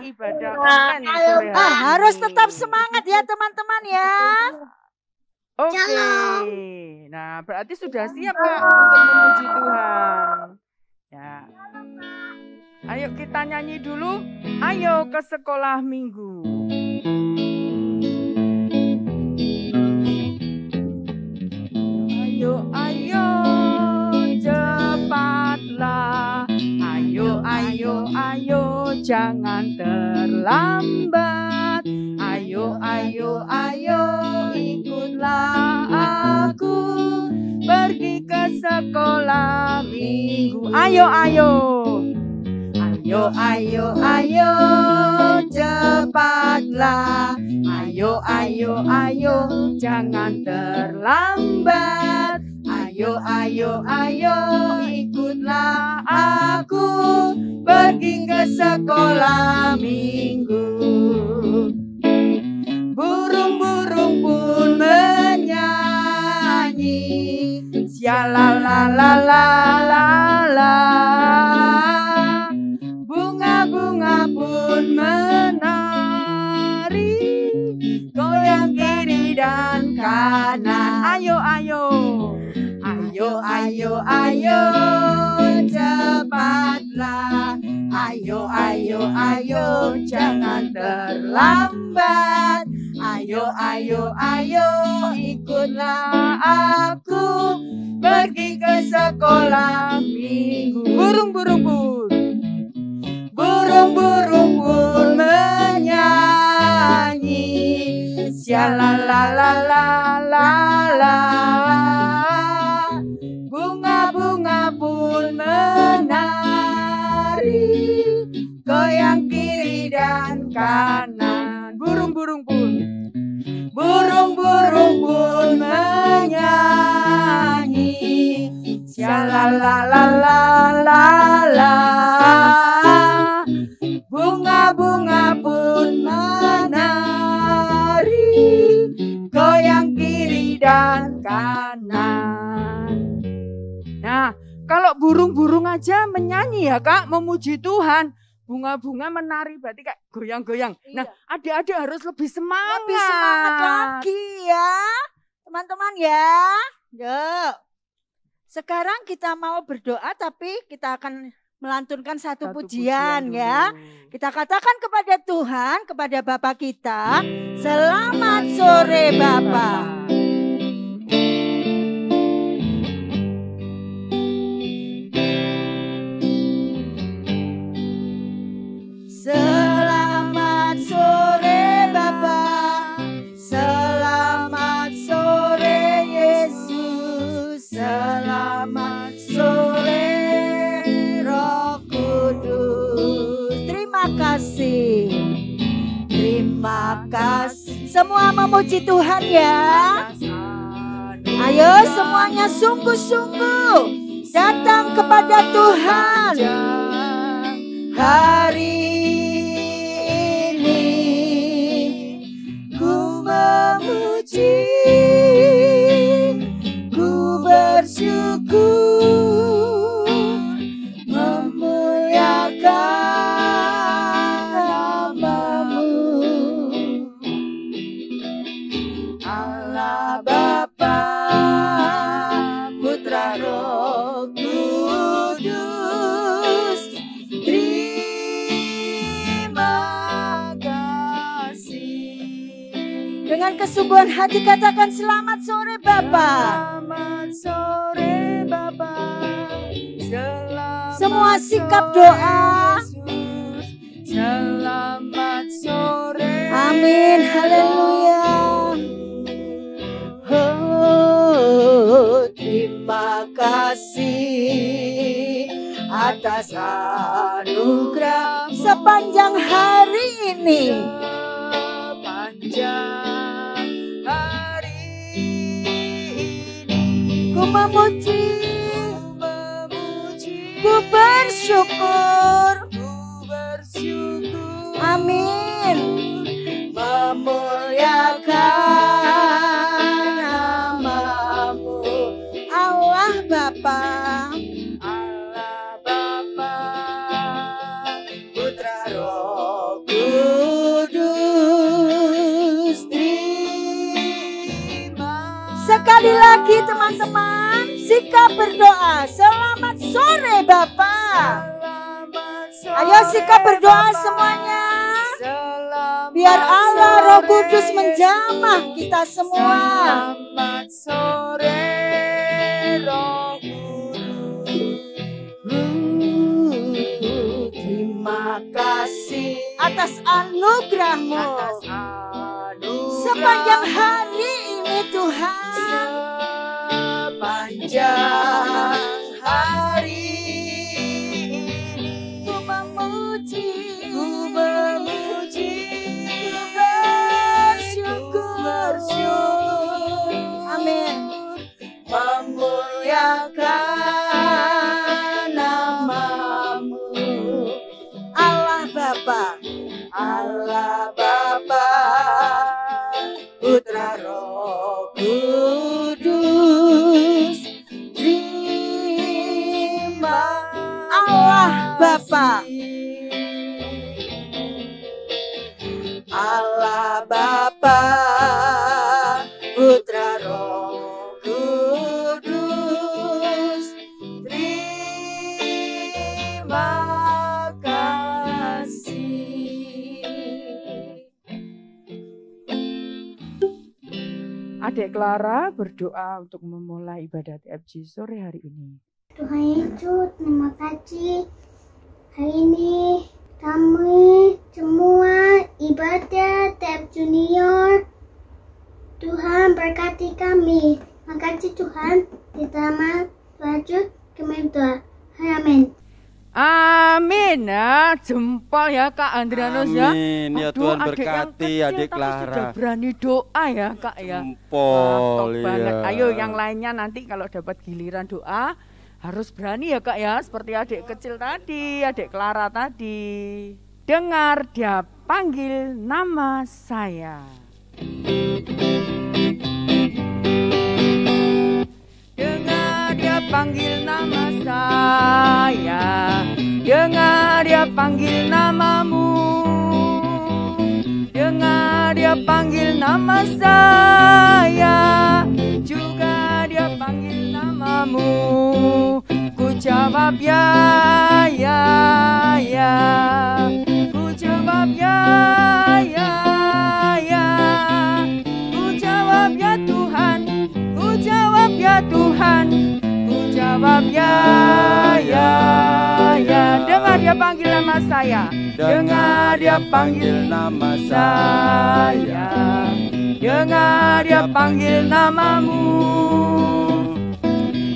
ibadah online sore hari ini. Harus tetap semangat ya teman-teman ya. Oke. Nah, berarti sudah siap Kak untuk memuji Tuhan. Ya. Ayo kita nyanyi dulu. Ayo ke sekolah minggu. Ayo, ayo, cepatlah. Ayo, ayo, ayo, jangan terlambat. Ayo, ayo, ayo, ikutlah aku pergi ke sekolah minggu. Ayo, ayo. Ayo, ayo, ayo, cepatlah. Ayo, ayo, ayo, jangan terlambat. Ayo, ayo, ayo, ikutlah aku pergi ke sekolah minggu. Burung-burung pun menyanyi, syalalalala. Bunga-bunga pun menari, goyang kiri dan kanan. Ayo, ayo. Ayo, ayo, ayo, cepatlah. Ayo, ayo, ayo, jangan terlambat. Ayo, ayo, ayo, ikutlah aku pergi ke sekolah minggu. Burung-burung pun, burung-burung pun menyanyi, syalalalala. Bunga-bunga pun menari, goyang kiri dan kanan. Burung-burung pun menyanyi, syalalalala. Bunga-bunga pun menari, goyang kiri dan kanan. Nah, kalau burung-burung aja menyanyi ya Kak, memuji Tuhan. Bunga-bunga menari berarti kayak goyang-goyang. Iya. Nah, adik-adik harus lebih semangat. Lebih semangat lagi ya, teman-teman ya. Yuk. Sekarang kita mau berdoa tapi kita akan melantunkan satu pujian ya. Kita katakan kepada Tuhan, kepada Bapa kita, selamat sore Bapa. Selamat sore Bapa, selamat sore Yesus, selamat sore Roh Kudus. Terima kasih, terima kasih. Semua memuji Tuhan ya. Ayo semuanya sungguh-sungguh datang kepada Tuhan. Hari memuji, ku bersyukur, memuliakan nama-Mu, Allah Bapa, Putra Roh Kudus. Terima kasih. Dengan kesungguhan hati katakan selamat sore Bapa. Selamat sore Bapa. Semua sikap doa. Yesus. Selamat sore. Amin. Haleluya. Oh, terima kasih atas anugerah sepanjang hari ini. Sepanjang hari ini ku memuji, ku bersyukur, amin, memuliakan nama-Mu, Allah Bapa, Allah Bapa, Putra Roh Kudus. lagi teman-teman, sikap berdoa. Selamat sore Bapak. Ayo sikap berdoa semuanya. Biar Allah Roh Kudus menjamah kita semua. Selamat sore Roh Kudus. Terima kasih Atas anugerah-Mu. atas anugerah Sepanjang hari ini Tuhan. Sepanjang hari ini Ku memuji, ku memuji, bersyukur. Amin. memuliakan namamu, Allah Bapa, Allah Bapa, Putra Roh Kudus. Terima Allah Bapa, Allah Bapa, Putra Roh Kudus. Terima kasih. Adik Clara berdoa untuk memulai ibadah TFG sore hari ini. Tuhan Yesus, terima kasih. Hari ini kami semua ibadah TF Junior. Tuhan berkati kami. Makasih Tuhan. Kita lanjut kami berdoa. Amin. Amin ya, jempol ya Kak Andrianus ya. Amin, ya Aduh, Tuhan adik yang berkati kecil adik tapi Clara. sudah berani doa ya Kak ya. Jempol, Top banget. iya. Ayo yang lainnya nanti kalau dapat giliran doa harus berani ya Kak ya. Seperti adik kecil tadi, adik Clara tadi. Dengar dia panggil nama saya. Dengar dia panggil nama saya. Dengar dia panggil namamu. Dengar dia panggil nama saya. Juga dia panggil namamu. Ku jawab ya, ya, ya. Ku jawab ya, ya, ya. Ku jawab ya Tuhan. Ku jawab ya Tuhan. Ku jawab ya, ya, ya. Dengar dia panggil nama saya. Dengar dia panggil nama saya. Dengar dia panggil namamu.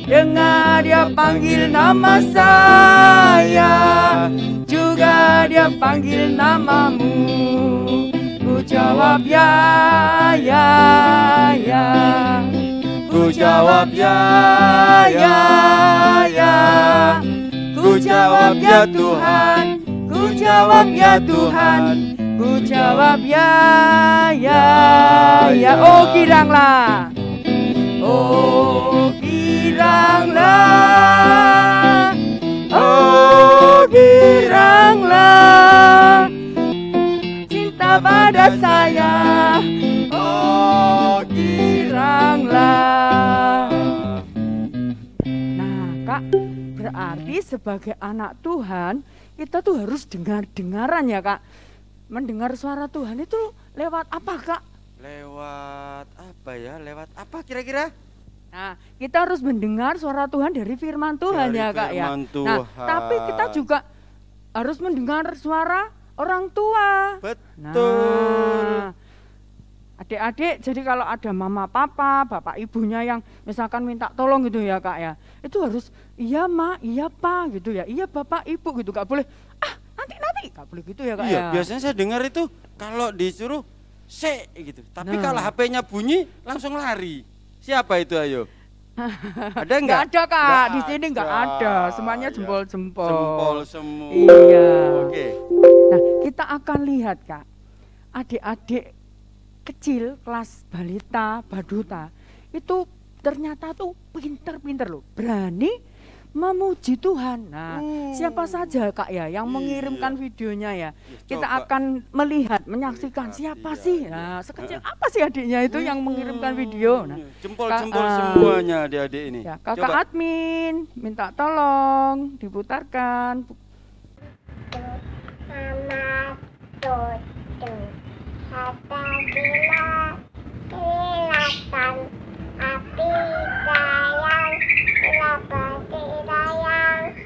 Dengar dia panggil nama saya. Juga dia panggil namamu. Ku jawab ya, ya, ya. Ku jawab ya, ya, ya. Ku jawab ya Tuhan. Ku jawab ya Tuhan. Ku jawab ya, ya, ya. Oh giranglah. Oh giranglah. Oh giranglah. Cinta pada saya. Oh giranglah. Nah Kak, berarti sebagai anak Tuhan kita tuh harus dengar-dengaran ya Kak. Mendengar suara Tuhan itu lewat apa Kak? Lewat apa ya? Lewat apa kira-kira? Nah, kita harus mendengar suara Tuhan dari firman Tuhan Dari ya Kak ya. firman Nah, Tuhan. tapi kita juga harus mendengar suara orang tua. Betul. Nah, adik-adik, jadi kalau ada mama papa, bapak ibunya yang misalkan minta tolong gitu ya Kak ya. Itu harus iya ma, iya pa gitu ya. Iya bapak ibu gitu, gak boleh nanti, gak boleh gitu ya Kak Iya, ya. biasanya saya dengar itu kalau disuruh gitu. Tapi Nah. kalau HP-nya bunyi langsung lari. Siapa itu ayo? Ada Nggak enggak? ada Kak, Nggak di sini nggak ada. Semuanya Ya. jempol-jempol. Jempol semua. Iya. Oke. Nah, kita akan lihat Kak, adik-adik kecil kelas balita, baduta, itu ternyata tuh pinter-pinter loh, berani memuji Tuhan. Nah, siapa saja Kak ya yang mengirimkan videonya ya. Kita akan melihat, menyaksikan siapa sih. Nah, sekecil apa sih adiknya itu yang mengirimkan video. Nah, jempol-jempol semuanya adik-adik ini. Ya, Kakak admin minta tolong diputarkan. Mama tutu apabila kilatan api dayang lapati dayang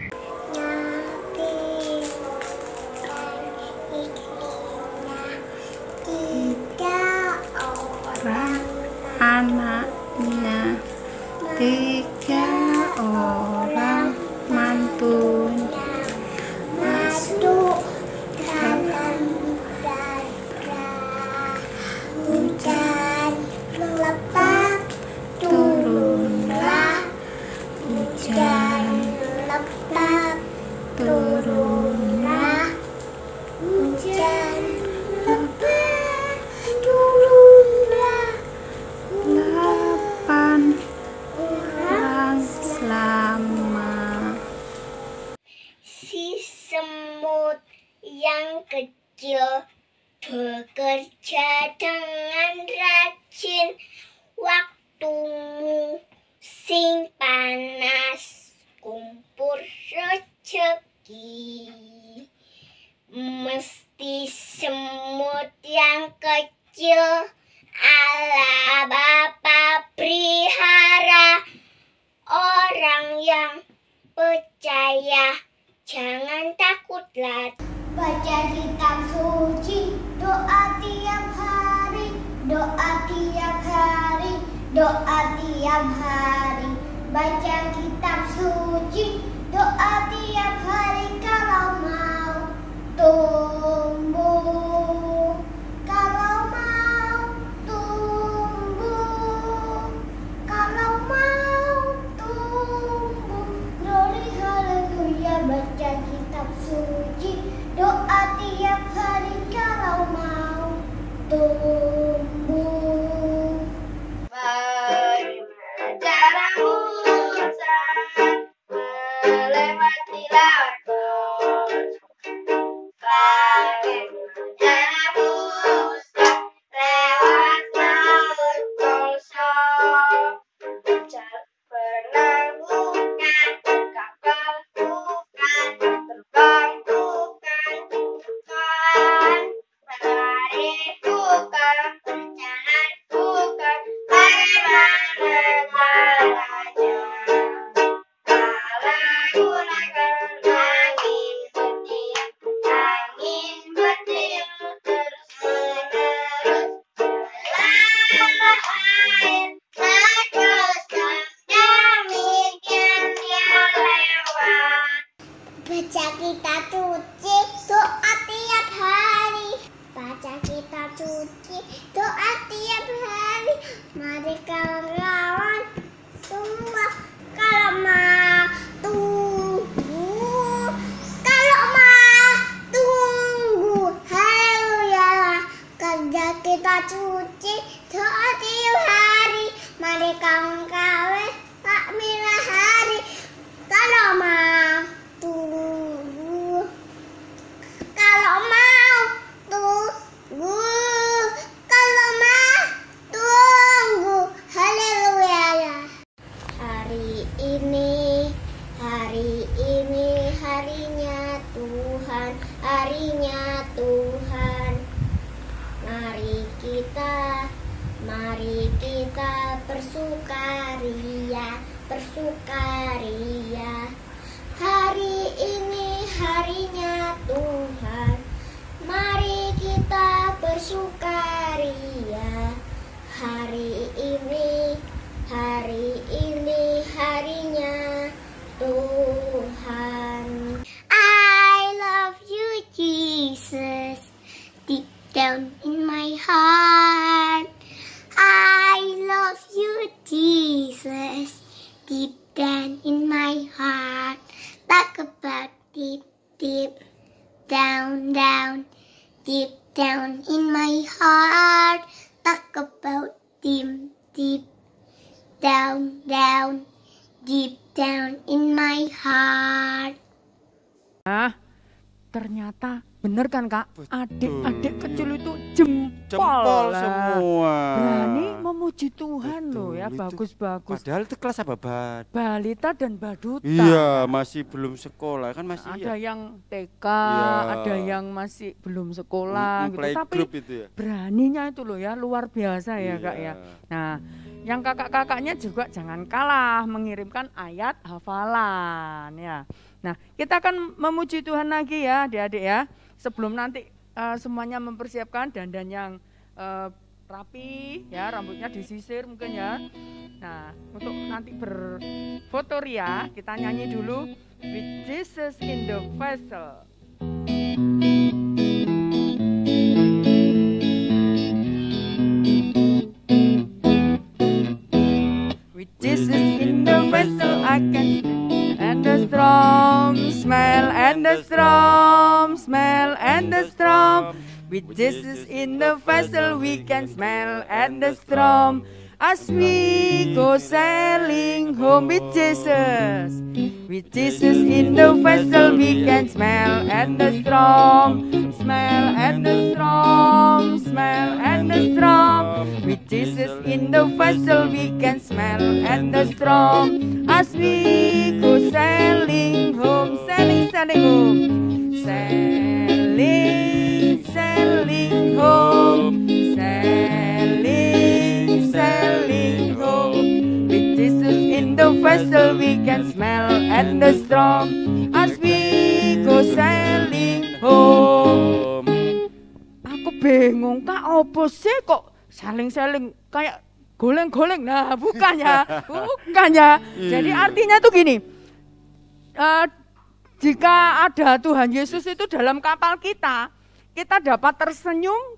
nabi dan istrinya tiga orang anaknya tiga orang mantunya masuk dalam dada hujan lebat turunlah hujan lebat turunlah hujan lebat turunlah 8 orang selamat. Si semut yang kecil bekerja dengan rajin. Waktu musim panas kumpul rezeki. Mesti semut yang kecil Allah Bapa pelihara. Orang yang percaya jangan takutlah. Baca kitab suci, doa tiap hari, doa tiap hari, doa tiap hari. Baca kitab suci, doa tiap hari kalau mau tumbuh. Kalau mau tumbuh. Kalau mau tumbuh. Glory haleluya. Baca kitab suci, doa tiap hari kalau mau tumbuh. Bagaimana caramu melewati laut? Bagaimana caramu lewat laut kosong? Berenang bukan, kapal bukan, terbang bukan, menari bukan, berjalan bukan, bagaimana caranya? Kalau gunakan angin bertiup terus menerus, selama air terus demikian dia lewat. Baca kitab suci, doa tiap hari. Baca kitab suci, doa tiap hari. Mari kawan-kawan semua kalau mau tunggu, kalau mau tunggu, haleluya. Kerja kita suci, doa tiap hari. Mari kawan-kawan tak milah hari. Kalau mau tunggu, kalau mau tunggu, kalau mau tunggu, haleluya. Hari ini harinya Tuhan, harinya Tuhan. Mari kita bersukaria, bersukaria. Hari ini harinya Tuhan. Mari kita bersukaria. Hari ini harinya Tuhan. I love you Jesus, deep down in my heart. I love you Jesus, deep down in my heart. Talk about deep, deep down, down, deep down in my heart. Talk about deep, deep down, down, deep down in my heart. Ternyata bener kan Kak? Betul. Adik-adik kecil itu jempol lah. Semua. Berani memuji Tuhan Betul, loh ya, itu. bagus-bagus. Padahal itu kelas apa, Bad? Balita dan baduta. Iya, masih belum sekolah kan masih Ada yang TK, Iya. ada yang masih belum sekolah gitu. Tapi playgroup itu ya. beraninya itu loh ya, luar biasa ya Kak ya. Nah, yang kakak-kakaknya juga jangan kalah mengirimkan ayat hafalan ya. Nah, kita akan memuji Tuhan lagi ya adik-adik ya. Sebelum nanti semuanya mempersiapkan dandan yang rapi ya, rambutnya disisir mungkin ya. Nah, untuk nanti berfoto ria, kita nyanyi dulu With Jesus in the Vessel. With Jesus in the vessel I can and the storm smell and the storm smell and the storm. With Jesus in the vessel we can smell and the storm. As we go sailing home with Jesus in the vessel we can smell and the storm, smell and the storm, smell and the storm. With Jesus in the vessel we can smell and the storm. As we go sailing home, sailing, sailing home, sailing, sailing home, sailing, sailing home. With Jesus in the vessel we can smell and the storm. As we go sailing home. Aku bingung Kak, opo sih kok saling-saling kayak goleng-goleng? Nah, bukan ya, bukan ya. Jadi artinya tuh gini, jika ada Tuhan Yesus itu dalam kapal kita, kita dapat tersenyum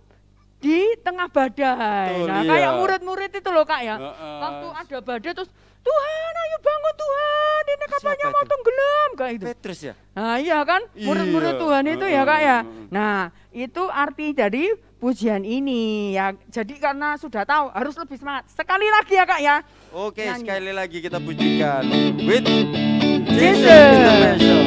di tengah badai. Betul, Nah, iya. kayak murid-murid itu loh Kak ya. Waktu ada badai terus, Tuhan ayo bangun Tuhan, ini kapalnya Siapa mau itu? tenggelam kayak gitu. Petrus ya? Nah iya kan, murid-murid Iya. Tuhan itu ya Kak ya. Nah itu arti dari pujian ini ya. Jadi karena sudah tahu harus lebih semangat. Sekali lagi ya Kak ya. Oke, Nyanyi. sekali lagi kita pujikan. With Jesus. Jesus in the vessel.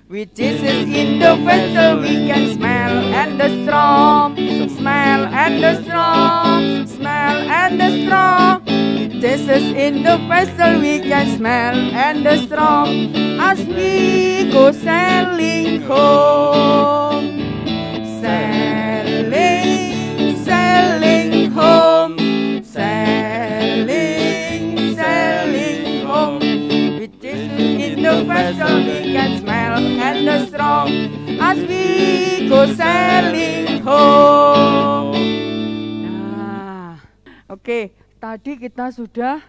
With Jesus in the vessel we can smell and the storm, smell and the storm, smell and the storm. With Jesus in the vessel we can smell and the storm. As we go sailing home, sailing, sailing home, sailing, sailing home. With Jesus in the vessel we can smell and the storm. As we go sailing home. Nah, oke. Tadi kita sudah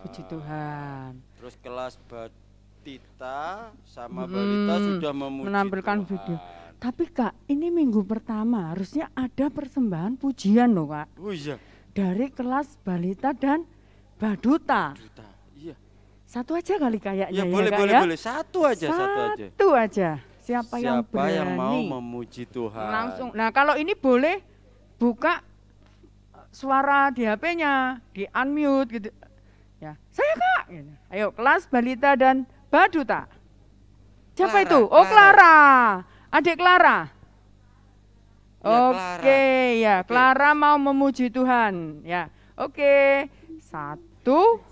puji Tuhan. Terus kelas Batita sama Balita sudah menampilkan Tuhan. video. Tapi Kak, ini minggu pertama harusnya ada persembahan pujian loh Kak. Oh iya. Dari kelas Balita dan Baduta. Duta. Iya. Satu aja kali kayaknya Ya, ya boleh, Kak boleh, ya. boleh. Satu aja. Satu aja. Siapa yang Siapa yang mau berani? memuji Tuhan? Langsung. Nah kalau ini boleh buka suara di HP-nya, di unmute gitu. Ya, saya Kak. Gitu. Ayo kelas Balita dan Baduta. Siapa Clara, itu? Oh Clara. Adik Clara. Ya, Oke, ya Oke. Clara mau memuji Tuhan. Ya, oke. 1, 2,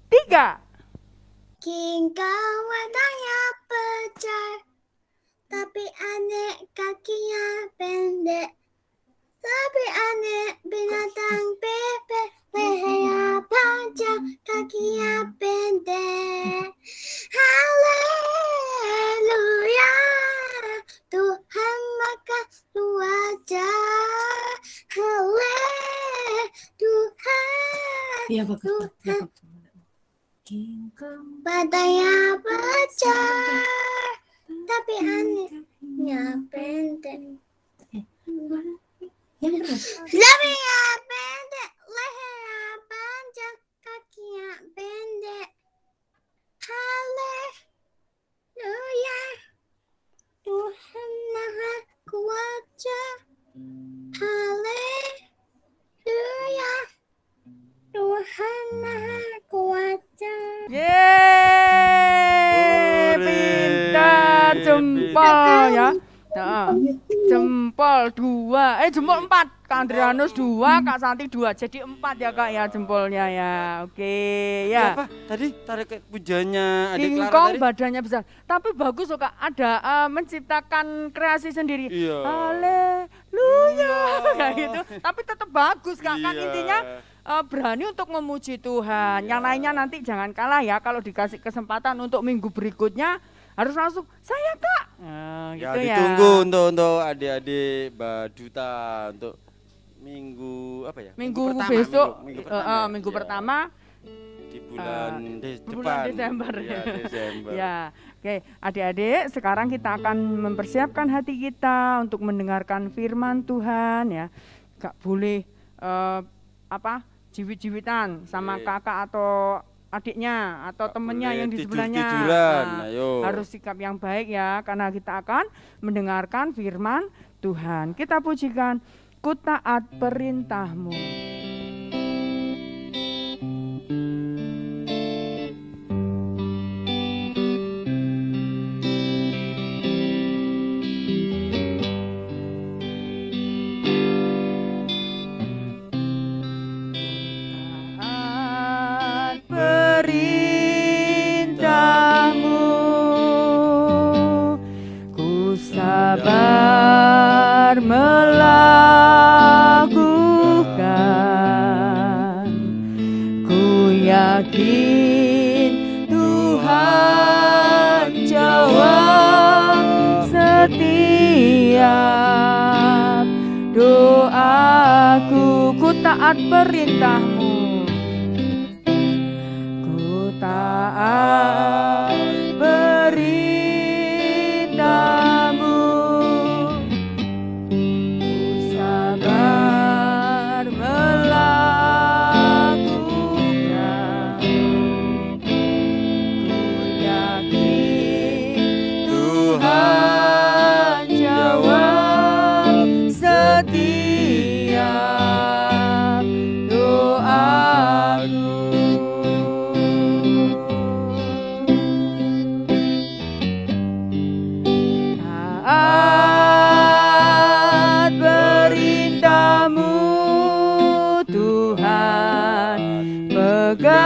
3. Kingkau wadahnya pecah, tapi anek kakinya pendek. Tapi anek binatang bebek, lehernya panjang, kakinya pendek. Haleluya, Tuhan makan wajah. Tuhan, Iya bagus. Tuhan. Badannya besar, tapi anehnya pendek. Labinya pendek, lehernya panjang, kakinya pendek. Haleluya, Tuhan maha kuasa. Haleluya, Tuhan maha kuasa. jempol ya. Jempol 2, jempol 4. Kak Adrianus 2, Kak Santi 2. Jadi 4 ya Kak ya jempolnya ya. Oke ya. Apa? Tadi tarik pujanya adik Clara Kingkong tadi. badannya besar. Tapi bagus loh Kak, ada menciptakan kreasi sendiri. Iya. Haleluya. Kayak gitu. Tapi tetap bagus Kak. Kan Iya. intinya berani untuk memuji Tuhan. Yang lainnya nanti jangan kalah ya, kalau dikasih kesempatan untuk minggu berikutnya harus langsung saya Kak. Nah, Ya gitu ya. ditunggu untuk adik-adik Mbak Duta untuk minggu apa ya? Minggu pertama, besok, minggu pertama, pertama di bulan bulan depan. Desember. Ya, Desember. Ya, oke adik-adik, sekarang kita akan mempersiapkan hati kita untuk mendengarkan firman Tuhan ya. Gak boleh jiwit-jiwitan sama Oke. kakak atau adiknya atau Gak temennya boleh yang di sebelahnya. tidur-tiduran, Nah, ayo. harus sikap yang baik ya, karena kita akan mendengarkan firman Tuhan. Kita pujikan, ku taat perintahmu. Perintahmu ku sabar melakukan, ku yakin Tuhan jawab setiap doaku. Ku taat perintahmu, taat perintahmu, ku sabar melakukan, ku yakin Tuhan jawab setiap doaku. Taat perintahmu Tuhan, pegang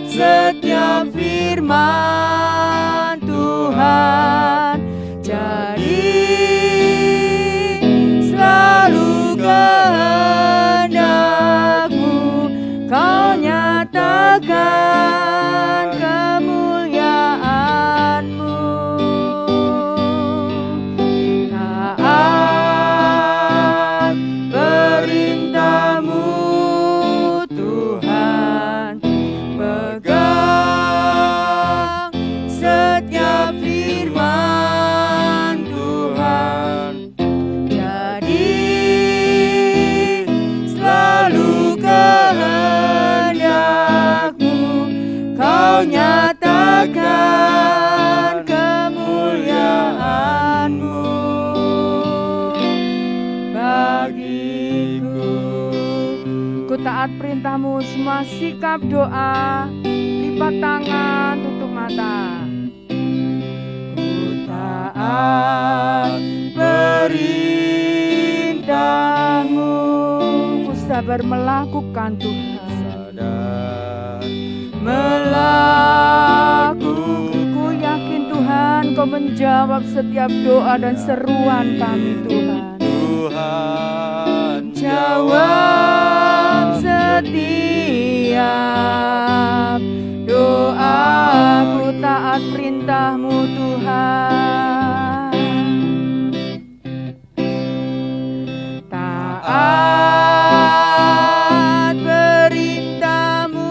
setiap firman Tuhan, jadi selalu kehendakmu, kau nyatakan kemuliaanmu. Taat perintahmu Tuhan, pegang setiap firman Tuhan, jadi selalu kehendakmu, kau nyatakan kemuliaanmu bagiku. Ku taat perintahmu, semua sikap doa, lipat tangan, tutup mata. Ku taat perintahmu, ku sabar melakukan Tuhan. Sadar Melakukan, ku yakin Tuhan kau menjawab setiap doa dan seruan kami Tuhan. Tuhan Jawab setiap doaku, taat perintahmu Tuhan. Taat perintahmu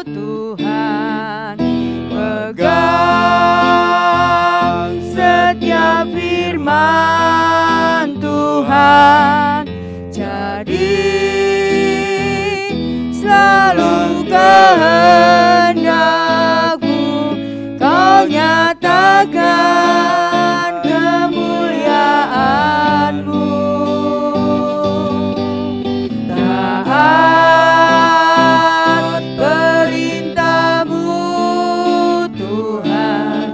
Tuhan, pegang setiap firman Tuhan, jadi selalu kehendakmu, kau nyatakan kemuliaanmu. Taat perintahmu Tuhan,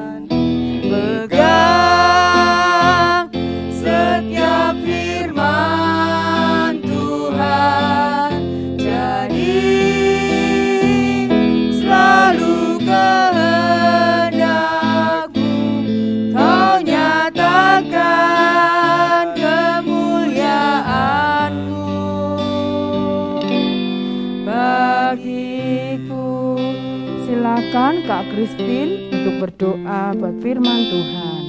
persilakan Kak Christine untuk berdoa buat firman Tuhan.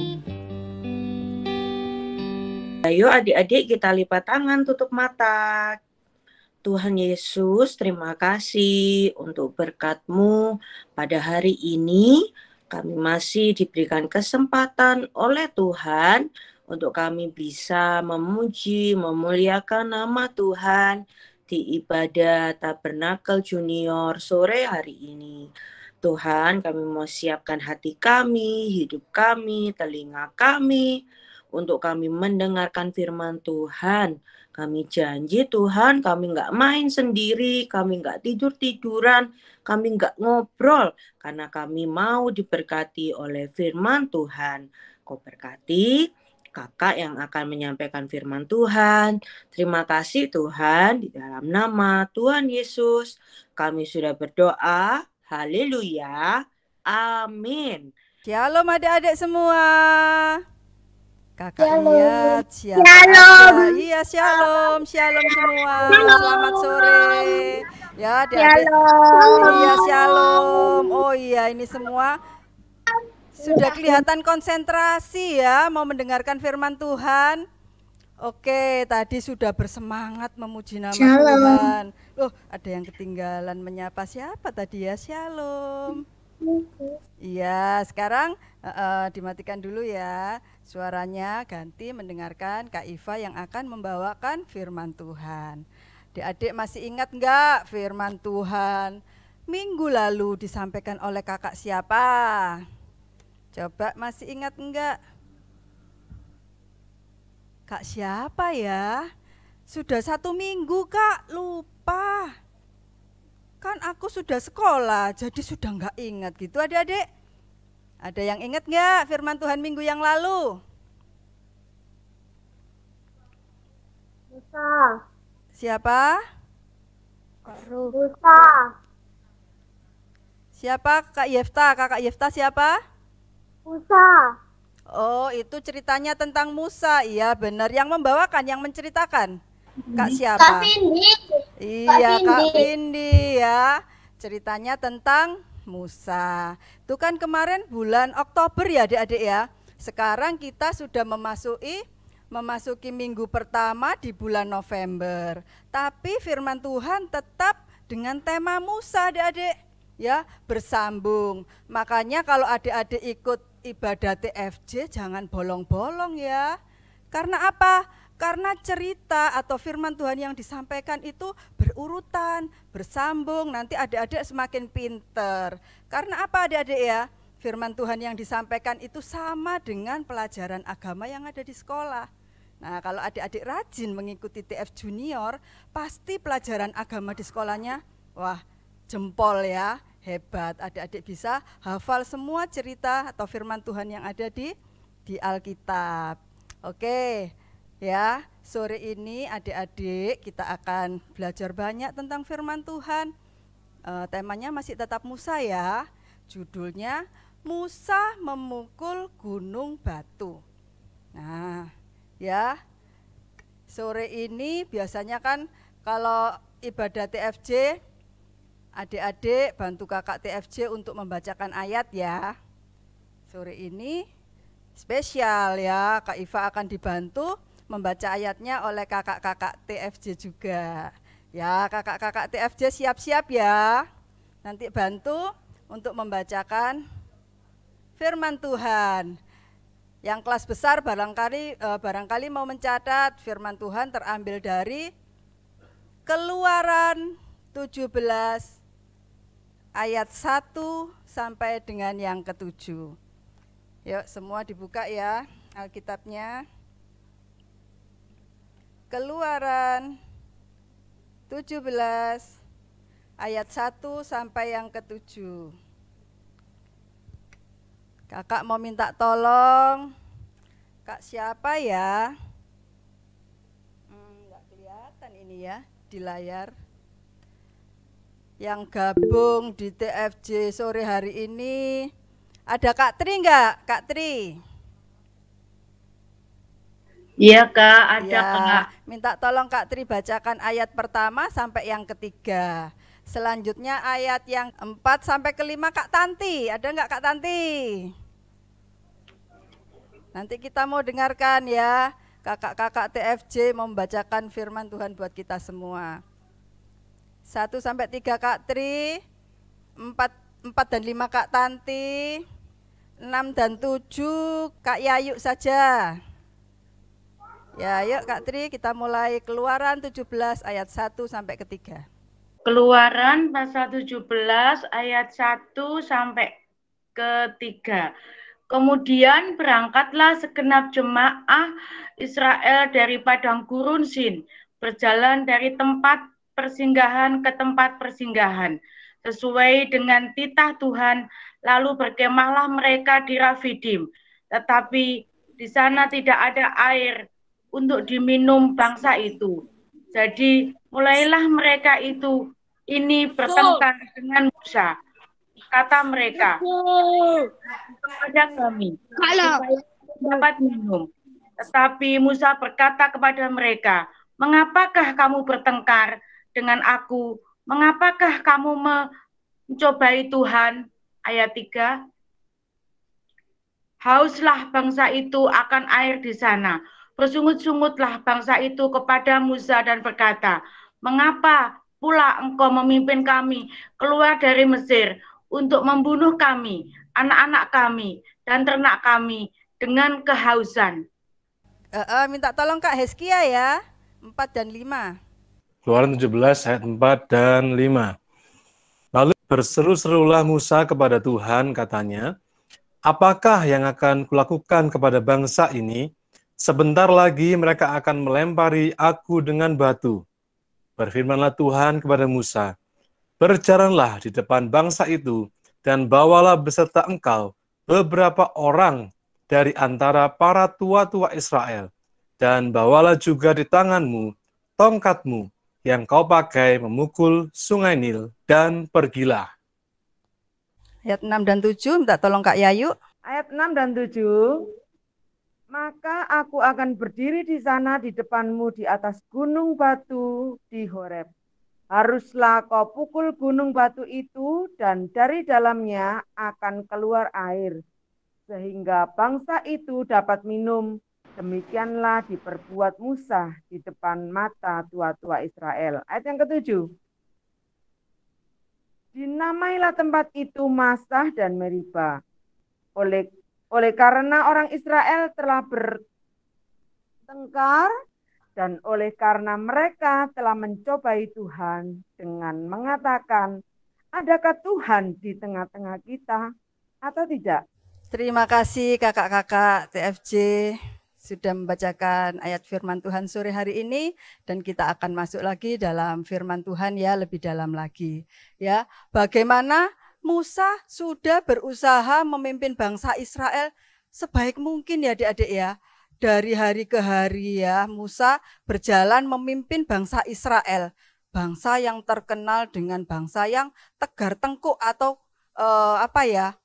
Ayo adik-adik kita lipat tangan, tutup mata. Tuhan Yesus, terima kasih untuk berkat-Mu pada hari ini. Kami masih diberikan kesempatan oleh Tuhan untuk kami bisa memuji, memuliakan nama Tuhan di ibadah Tabernakel Junior sore hari ini. Tuhan, kami mau siapkan hati kami, hidup kami, telinga kami, untuk kami mendengarkan firman Tuhan. Kami janji Tuhan, kami nggak main sendiri, kami nggak tidur-tiduran, kami nggak ngobrol, karena kami mau diberkati oleh firman Tuhan. Kau berkati kakak yang akan menyampaikan firman Tuhan. Terima kasih Tuhan, di dalam nama Tuhan Yesus, kami sudah berdoa. Haleluya. Amin. Shalom adik-adik semua. Kakak lihat siapa Shalom. aja. Iya shalom semua. Selamat sore. Ya adik-adik. Iya shalom. Oh iya ini semua sudah kelihatan konsentrasi ya mau mendengarkan firman Tuhan. Oke, tadi sudah bersemangat memuji nama Tuhan. Loh, ada yang ketinggalan menyapa siapa tadi ya? Shalom. Iya, sekarang dimatikan dulu ya. Suaranya ganti mendengarkan Kak Iva yang akan membawakan firman Tuhan. Adik-adik masih ingat enggak firman Tuhan minggu lalu disampaikan oleh kakak siapa? Coba masih ingat enggak? Kak siapa ya? Sudah 1 minggu Kak, lupa. Kan aku sudah sekolah, jadi sudah enggak ingat gitu adik-adik. Ada yang ingat enggak firman Tuhan minggu yang lalu? Musa. Siapa? Musa. Siapa Kak Yefta? Kakak Yefta siapa? Musa. Oh, itu ceritanya tentang Musa. Iya, benar. Yang membawakan, yang menceritakan. Kak siapa? Kak Vindi. Iya, Kak Vindi. Vindi ya. Ceritanya tentang Musa. Itu kan kemarin bulan Oktober ya adik-adik ya. Sekarang kita sudah memasuki minggu pertama di bulan November. Tapi firman Tuhan tetap dengan tema Musa adik-adik. Ya, bersambung. Makanya kalau adik-adik ikut ibadah TFJ jangan bolong-bolong ya. Karena apa? Karena cerita atau firman Tuhan yang disampaikan itu berurutan, bersambung, nanti adik-adik semakin pinter. Karena apa adik-adik ya? Firman Tuhan yang disampaikan itu sama dengan pelajaran agama yang ada di sekolah. Nah, kalau adik-adik rajin mengikuti TF Junior, pasti pelajaran agama di sekolahnya, wah jempol ya, hebat. Adik-adik bisa hafal semua cerita atau firman Tuhan yang ada di Alkitab. Oke. Ya, sore ini adik-adik kita akan belajar banyak tentang firman Tuhan. Temanya masih tetap Musa ya. Judulnya Musa memukul gunung batu. Nah, ya. Sore ini biasanya kan kalau ibadah TFJ adik-adik bantu kakak TFJ untuk membacakan ayat ya. Sore ini spesial ya, Kak Iva akan dibantu membaca ayatnya oleh kakak-kakak TFJ juga. Ya, kakak-kakak TFJ siap-siap ya. Nanti bantu untuk membacakan firman Tuhan. Yang kelas besar barangkali mau mencatat firman Tuhan terambil dari Keluaran 17 ayat 1 sampai dengan yang ke-7. Yuk semua dibuka ya Alkitabnya. Keluaran 17 ayat 1 sampai yang ke-7. Kakak mau minta tolong. Kak siapa ya? Enggak kelihatan ini ya di layar. Yang gabung di TFJ sore hari ini. Ada Kak Tri enggak? Kak Tri? Iya Kak, ada ya, Kak. minta tolong Kak Tri bacakan ayat pertama sampai yang ketiga. Selanjutnya ayat yang 4 sampai ke 5 Kak Tanti. Ada nggak Kak Tanti? Nanti kita mau dengarkan ya. Kakak-kakak TFJ mau membacakan firman Tuhan buat kita semua. 1 sampai 3 Kak Tri, 4 dan 5 Kak Tanti, 6 dan 7 Kak Yayu saja. Ya, yuk Kak Tri, kita mulai Keluaran 17 ayat 1 sampai ke 3. Keluaran pasal 17 ayat 1 sampai ke 3. Kemudian berangkatlah segenap jemaah Israel dari padang gurun Sin, berjalan dari tempat persinggahan ke tempat persinggahan, sesuai dengan titah Tuhan, lalu berkemahlah mereka di Rafidim. Tetapi di sana tidak ada air untuk diminum bangsa itu. Jadi mulailah mereka ini bertengkar dengan Musa. Kata mereka, kepada kami, supaya dapat minum. Tetapi Musa berkata kepada mereka, mengapakah kamu bertengkar dengan aku? Mengapakah kamu mencobai Tuhan? Ayat 3. Hauslah bangsa itu akan air di sana. Bersungut-sungutlah bangsa itu kepada Musa dan berkata, mengapa pula engkau memimpin kami keluar dari Mesir untuk membunuh kami, anak-anak kami, dan ternak kami dengan kehausan. Minta tolong Kak Heskia ya, 4 dan 5. Keluaran 17 ayat 4 dan 5. Lalu berseru-serulah Musa kepada Tuhan, katanya, apakah yang akan kulakukan kepada bangsa ini? Sebentar lagi mereka akan melempari aku dengan batu. Berfirmanlah Tuhan kepada Musa, berjalanlah di depan bangsa itu, dan bawalah beserta engkau beberapa orang dari antara para tua-tua Israel, dan bawalah juga di tanganmu tongkatmu yang kau pakai memukul sungai Nil, dan pergilah. Ayat 6 dan 7, minta tolong Kak Yayu. Ayat 6 dan 7. Maka aku akan berdiri di sana di depanmu di atas gunung batu di Horeb. Haruslah kau pukul gunung batu itu, dan dari dalamnya akan keluar air, sehingga bangsa itu dapat minum. Demikianlah diperbuat Musa di depan mata tua-tua Israel. Ayat yang ke-7. Dinamailah tempat itu Masah dan Meriba. Oleh karena orang Israel telah bertengkar, dan oleh karena mereka telah mencobai Tuhan dengan mengatakan, adakah Tuhan di tengah-tengah kita atau tidak? Terima kasih kakak-kakak TFJ sudah membacakan ayat firman Tuhan sore hari ini, dan kita akan masuk lagi dalam firman Tuhan ya, lebih dalam lagi. Ya, bagaimana Musa sudah berusaha memimpin bangsa Israel sebaik mungkin ya adik-adik ya. Dari hari ke hari ya, Musa berjalan memimpin bangsa Israel. Bangsa yang terkenal dengan bangsa yang tegar tengkuk atau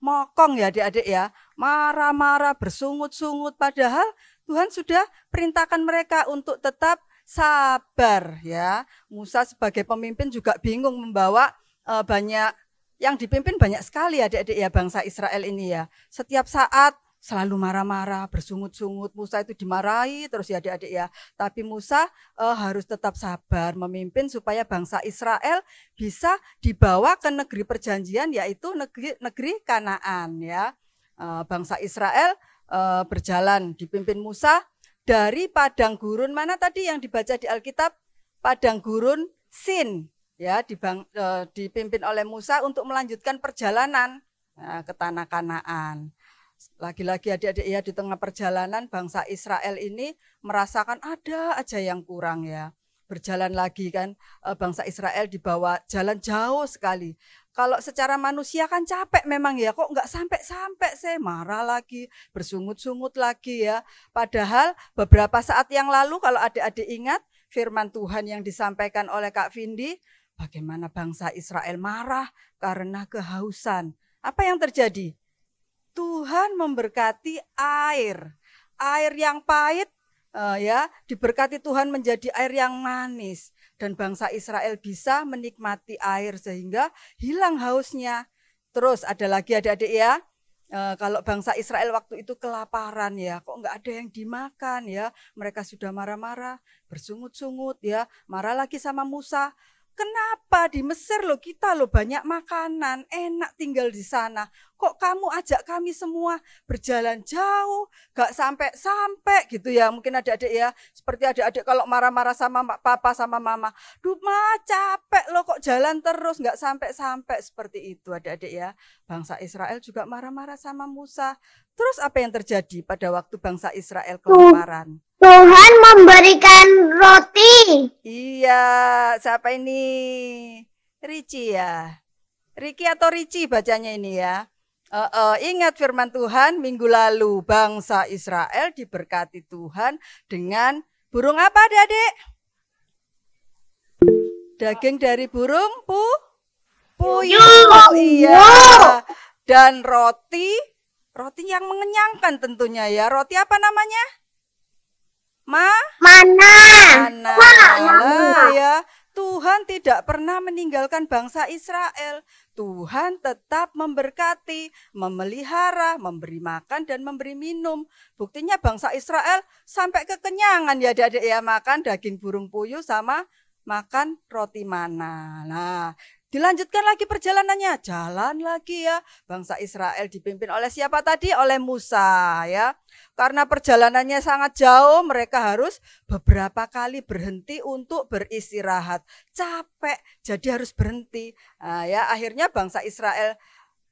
mokong ya adik-adik ya. Marah-marah, bersungut-sungut, padahal Tuhan sudah perintahkan mereka untuk tetap sabar ya. Musa sebagai pemimpin juga bingung membawa banyak, yang dipimpin banyak sekali adik-adik ya bangsa Israel ini ya. Setiap saat selalu marah-marah, bersungut-sungut. Musa itu dimarahi terus ya adik-adik ya. Tapi Musa harus tetap sabar memimpin supaya bangsa Israel bisa dibawa ke negeri perjanjian, yaitu negeri Kanaan ya. Bangsa Israel berjalan dipimpin Musa dari padang gurun mana tadi yang dibaca di Alkitab? Padang gurun Sin ya, dipimpin oleh Musa untuk melanjutkan perjalanan ke tanah Kanaan. Lagi-lagi adik-adik ya, di tengah perjalanan bangsa Israel ini merasakan ada aja yang kurang ya. Berjalan lagi kan, bangsa Israel dibawa jalan jauh sekali. Kalau secara manusia kan capek memang ya, kok nggak sampai-sampai sih, marah lagi, bersungut-sungut lagi ya. Padahal beberapa saat yang lalu kalau adik-adik ingat firman Tuhan yang disampaikan oleh Kak Vindi, bagaimana bangsa Israel marah karena kehausan. Apa yang terjadi? Tuhan memberkati air yang pahit ya, diberkati Tuhan menjadi air yang manis. dan bangsa Israel bisa menikmati air sehingga hilang hausnya. Terus ada lagi adik-adik ya, kalau bangsa Israel waktu itu kelaparan ya, kok nggak ada yang dimakan ya, mereka sudah marah-marah, bersungut-sungut ya, marah lagi sama Musa. Kenapa di Mesir loh kita loh banyak makanan, enak tinggal di sana. Kok kamu ajak kami semua berjalan jauh, gak sampai-sampai gitu ya. Mungkin adik-adik ya, seperti adik-adik kalau marah-marah sama papa sama mama. Duh ma capek loh kok jalan terus, gak sampai-sampai seperti itu adik-adik ya. Bangsa Israel juga marah-marah sama Musa. Terus apa yang terjadi pada waktu bangsa Israel kelaparan? Tuhan memberikan roti. Iya, siapa ini? Ricci ya. Riki atau Ricci bacanya ini ya. Ingat firman Tuhan minggu lalu, bangsa Israel diberkati Tuhan dengan burung apa adik-adik? Daging dari burung puyuh. Iya. Dan roti yang mengenyangkan tentunya ya. Roti apa namanya? Mana? Lah ya, Tuhan tidak pernah meninggalkan bangsa Israel. Tuhan tetap memberkati, memelihara, memberi makan dan memberi minum. Buktinya bangsa Israel sampai kekenyangan ya adik-adik ya, makan daging burung puyuh sama makan roti mana. Nah, dilanjutkan lagi perjalanannya, jalan lagi ya. Bangsa Israel dipimpin oleh siapa tadi? Oleh Musa ya. Karena perjalanannya sangat jauh, mereka harus beberapa kali berhenti untuk beristirahat. Capek, jadi harus berhenti. Nah, ya, akhirnya bangsa Israel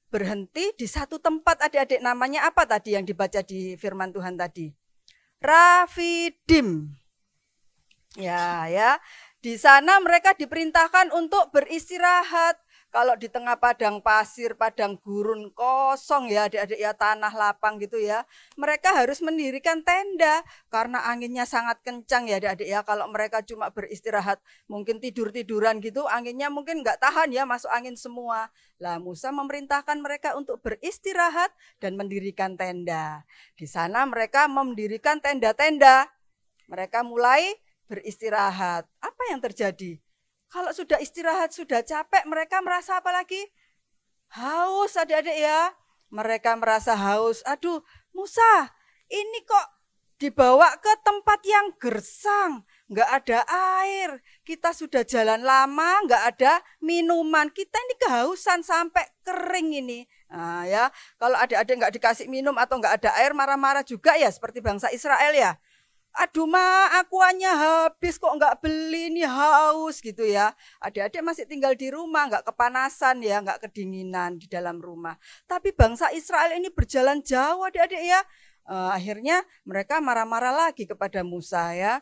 berhenti di satu tempat adik-adik. Namanya apa tadi yang dibaca di firman Tuhan tadi? Rafidim. Ya. Di sana mereka diperintahkan untuk beristirahat. Kalau di tengah padang pasir, padang gurun kosong ya adik-adik ya, tanah lapang gitu ya. Mereka harus mendirikan tenda karena anginnya sangat kencang ya adik-adik ya. Kalau mereka cuma beristirahat, mungkin tidur-tiduran gitu, anginnya mungkin nggak tahan ya, masuk angin semua. Lah Musa memerintahkan mereka untuk beristirahat dan mendirikan tenda. Di sana mereka mendirikan tenda-tenda. Mereka mulai beristirahat. Apa yang terjadi? Kalau sudah istirahat, sudah capek, mereka merasa apa lagi? Haus adik-adik ya. Mereka merasa haus. Aduh, Musa, ini kok dibawa ke tempat yang gersang. Nggak ada air. Kita sudah jalan lama, nggak ada minuman. Kita ini kehausan sampai kering ini. Nah ya, kalau adik-adik nggak dikasih minum atau nggak ada air, marah-marah juga ya, seperti bangsa Israel ya. Aduh ma, akuannya habis kok nggak beli, ini haus gitu ya. Adik-adik masih tinggal di rumah, nggak kepanasan ya, nggak kedinginan di dalam rumah. Tapi bangsa Israel ini berjalan jauh adik-adik ya. Akhirnya mereka marah-marah lagi kepada Musa ya.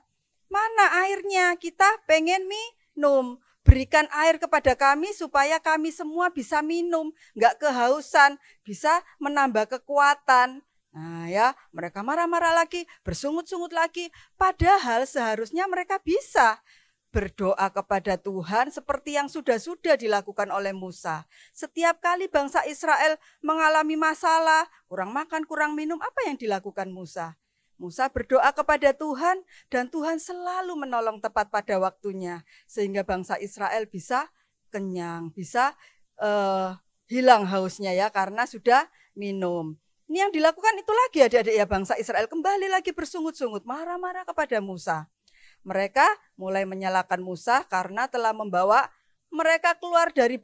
Mana airnya? Kita pengen minum. Berikan air kepada kami supaya kami semua bisa minum, nggak kehausan, bisa menambah kekuatan. Nah ya, mereka marah-marah lagi, bersungut-sungut lagi. Padahal seharusnya mereka bisa berdoa kepada Tuhan seperti yang sudah dilakukan oleh Musa. Setiap kali bangsa Israel mengalami masalah, kurang makan, kurang minum, apa yang dilakukan Musa? Musa berdoa kepada Tuhan dan Tuhan selalu menolong tepat pada waktunya. Sehingga bangsa Israel bisa kenyang, bisa hilang hausnya ya karena sudah minum. Ini yang dilakukan itu lagi adik-adik ya, bangsa Israel kembali lagi bersungut-sungut, marah-marah kepada Musa. Mereka mulai menyalahkan Musa karena telah membawa mereka keluar dari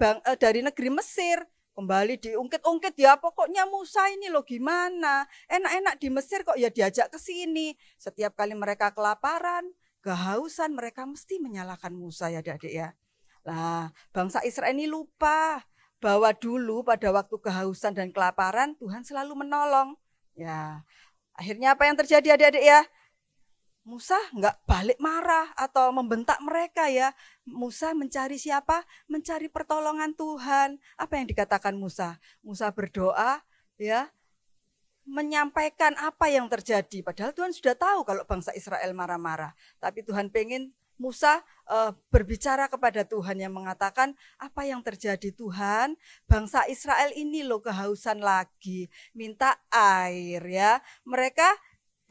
negeri Mesir. Kembali diungkit-ungkit ya, pokoknya Musa ini loh gimana, enak-enak di Mesir kok ya diajak ke sini. Setiap kali mereka kelaparan, kehausan, mereka mesti menyalahkan Musa ya adik-adik ya. Nah, bangsa Israel ini lupa bahwa dulu pada waktu kehausan dan kelaparan Tuhan selalu menolong. Ya, akhirnya apa yang terjadi adik-adik ya? Musa nggak balik marah atau membentak mereka ya. Musa mencari siapa? Mencari pertolongan Tuhan. Apa yang dikatakan Musa? Musa berdoa ya, menyampaikan apa yang terjadi. Padahal Tuhan sudah tahu kalau bangsa Israel marah-marah. Tapi Tuhan pengen Musa berbicara kepada Tuhan yang mengatakan, apa yang terjadi Tuhan? Bangsa Israel ini loh kehausan lagi, minta air ya. Mereka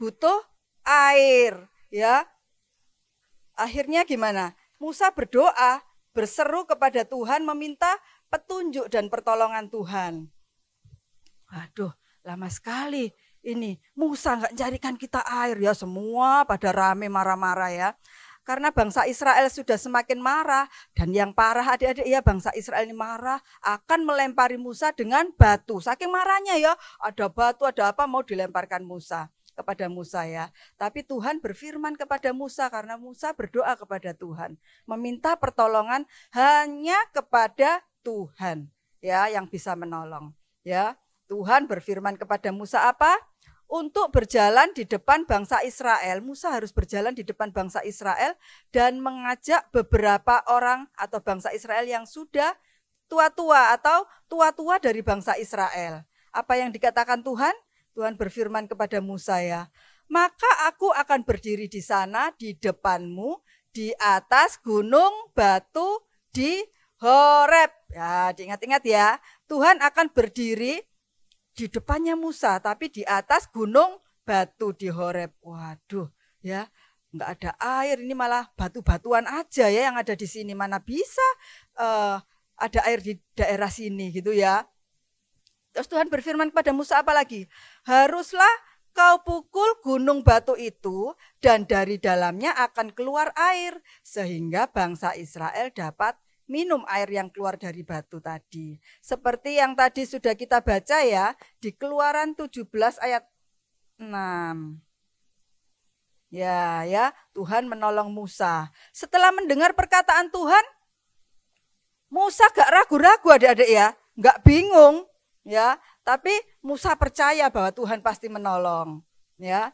butuh air ya. Akhirnya gimana? Musa berdoa, berseru kepada Tuhan meminta petunjuk dan pertolongan Tuhan. Waduh, lama sekali ini. Musa nggak carikan kita air ya, semua pada rame marah-marah ya. Karena bangsa Israel sudah semakin marah. Dan yang parah adik-adik ya, bangsa Israel ini marah akan melempari Musa dengan batu. Saking marahnya ya, ada batu, ada apa mau dilemparkan Musa kepada Musa ya. Tapi Tuhan berfirman kepada Musa karena Musa berdoa kepada Tuhan. Meminta pertolongan hanya kepada Tuhan ya yang bisa menolong. Ya, Tuhan berfirman kepada Musa apa? Untuk berjalan di depan bangsa Israel, Musa harus berjalan di depan bangsa Israel dan mengajak beberapa orang atau bangsa Israel yang sudah tua-tua atau tua-tua dari bangsa Israel. Apa yang dikatakan Tuhan? Tuhan berfirman kepada Musa ya, maka aku akan berdiri di sana di depanmu di atas gunung batu di Horeb. Ya, diingat-ingat ya, Tuhan akan berdiri di depannya Musa, tapi di atas gunung batu di Horeb. Waduh, ya nggak ada air, ini malah batu-batuan aja ya yang ada di sini. Mana bisa ada air di daerah sini gitu ya. Terus Tuhan berfirman kepada Musa apa lagi? Haruslah kau pukul gunung batu itu dan dari dalamnya akan keluar air sehingga bangsa Israel dapat minum air yang keluar dari batu tadi. Seperti yang tadi sudah kita baca ya, di Keluaran 17 ayat 6. Ya, Tuhan menolong Musa. Setelah mendengar perkataan Tuhan, Musa gak ragu-ragu adik-adik ya, gak bingung ya, tapi Musa percaya bahwa Tuhan pasti menolong ya.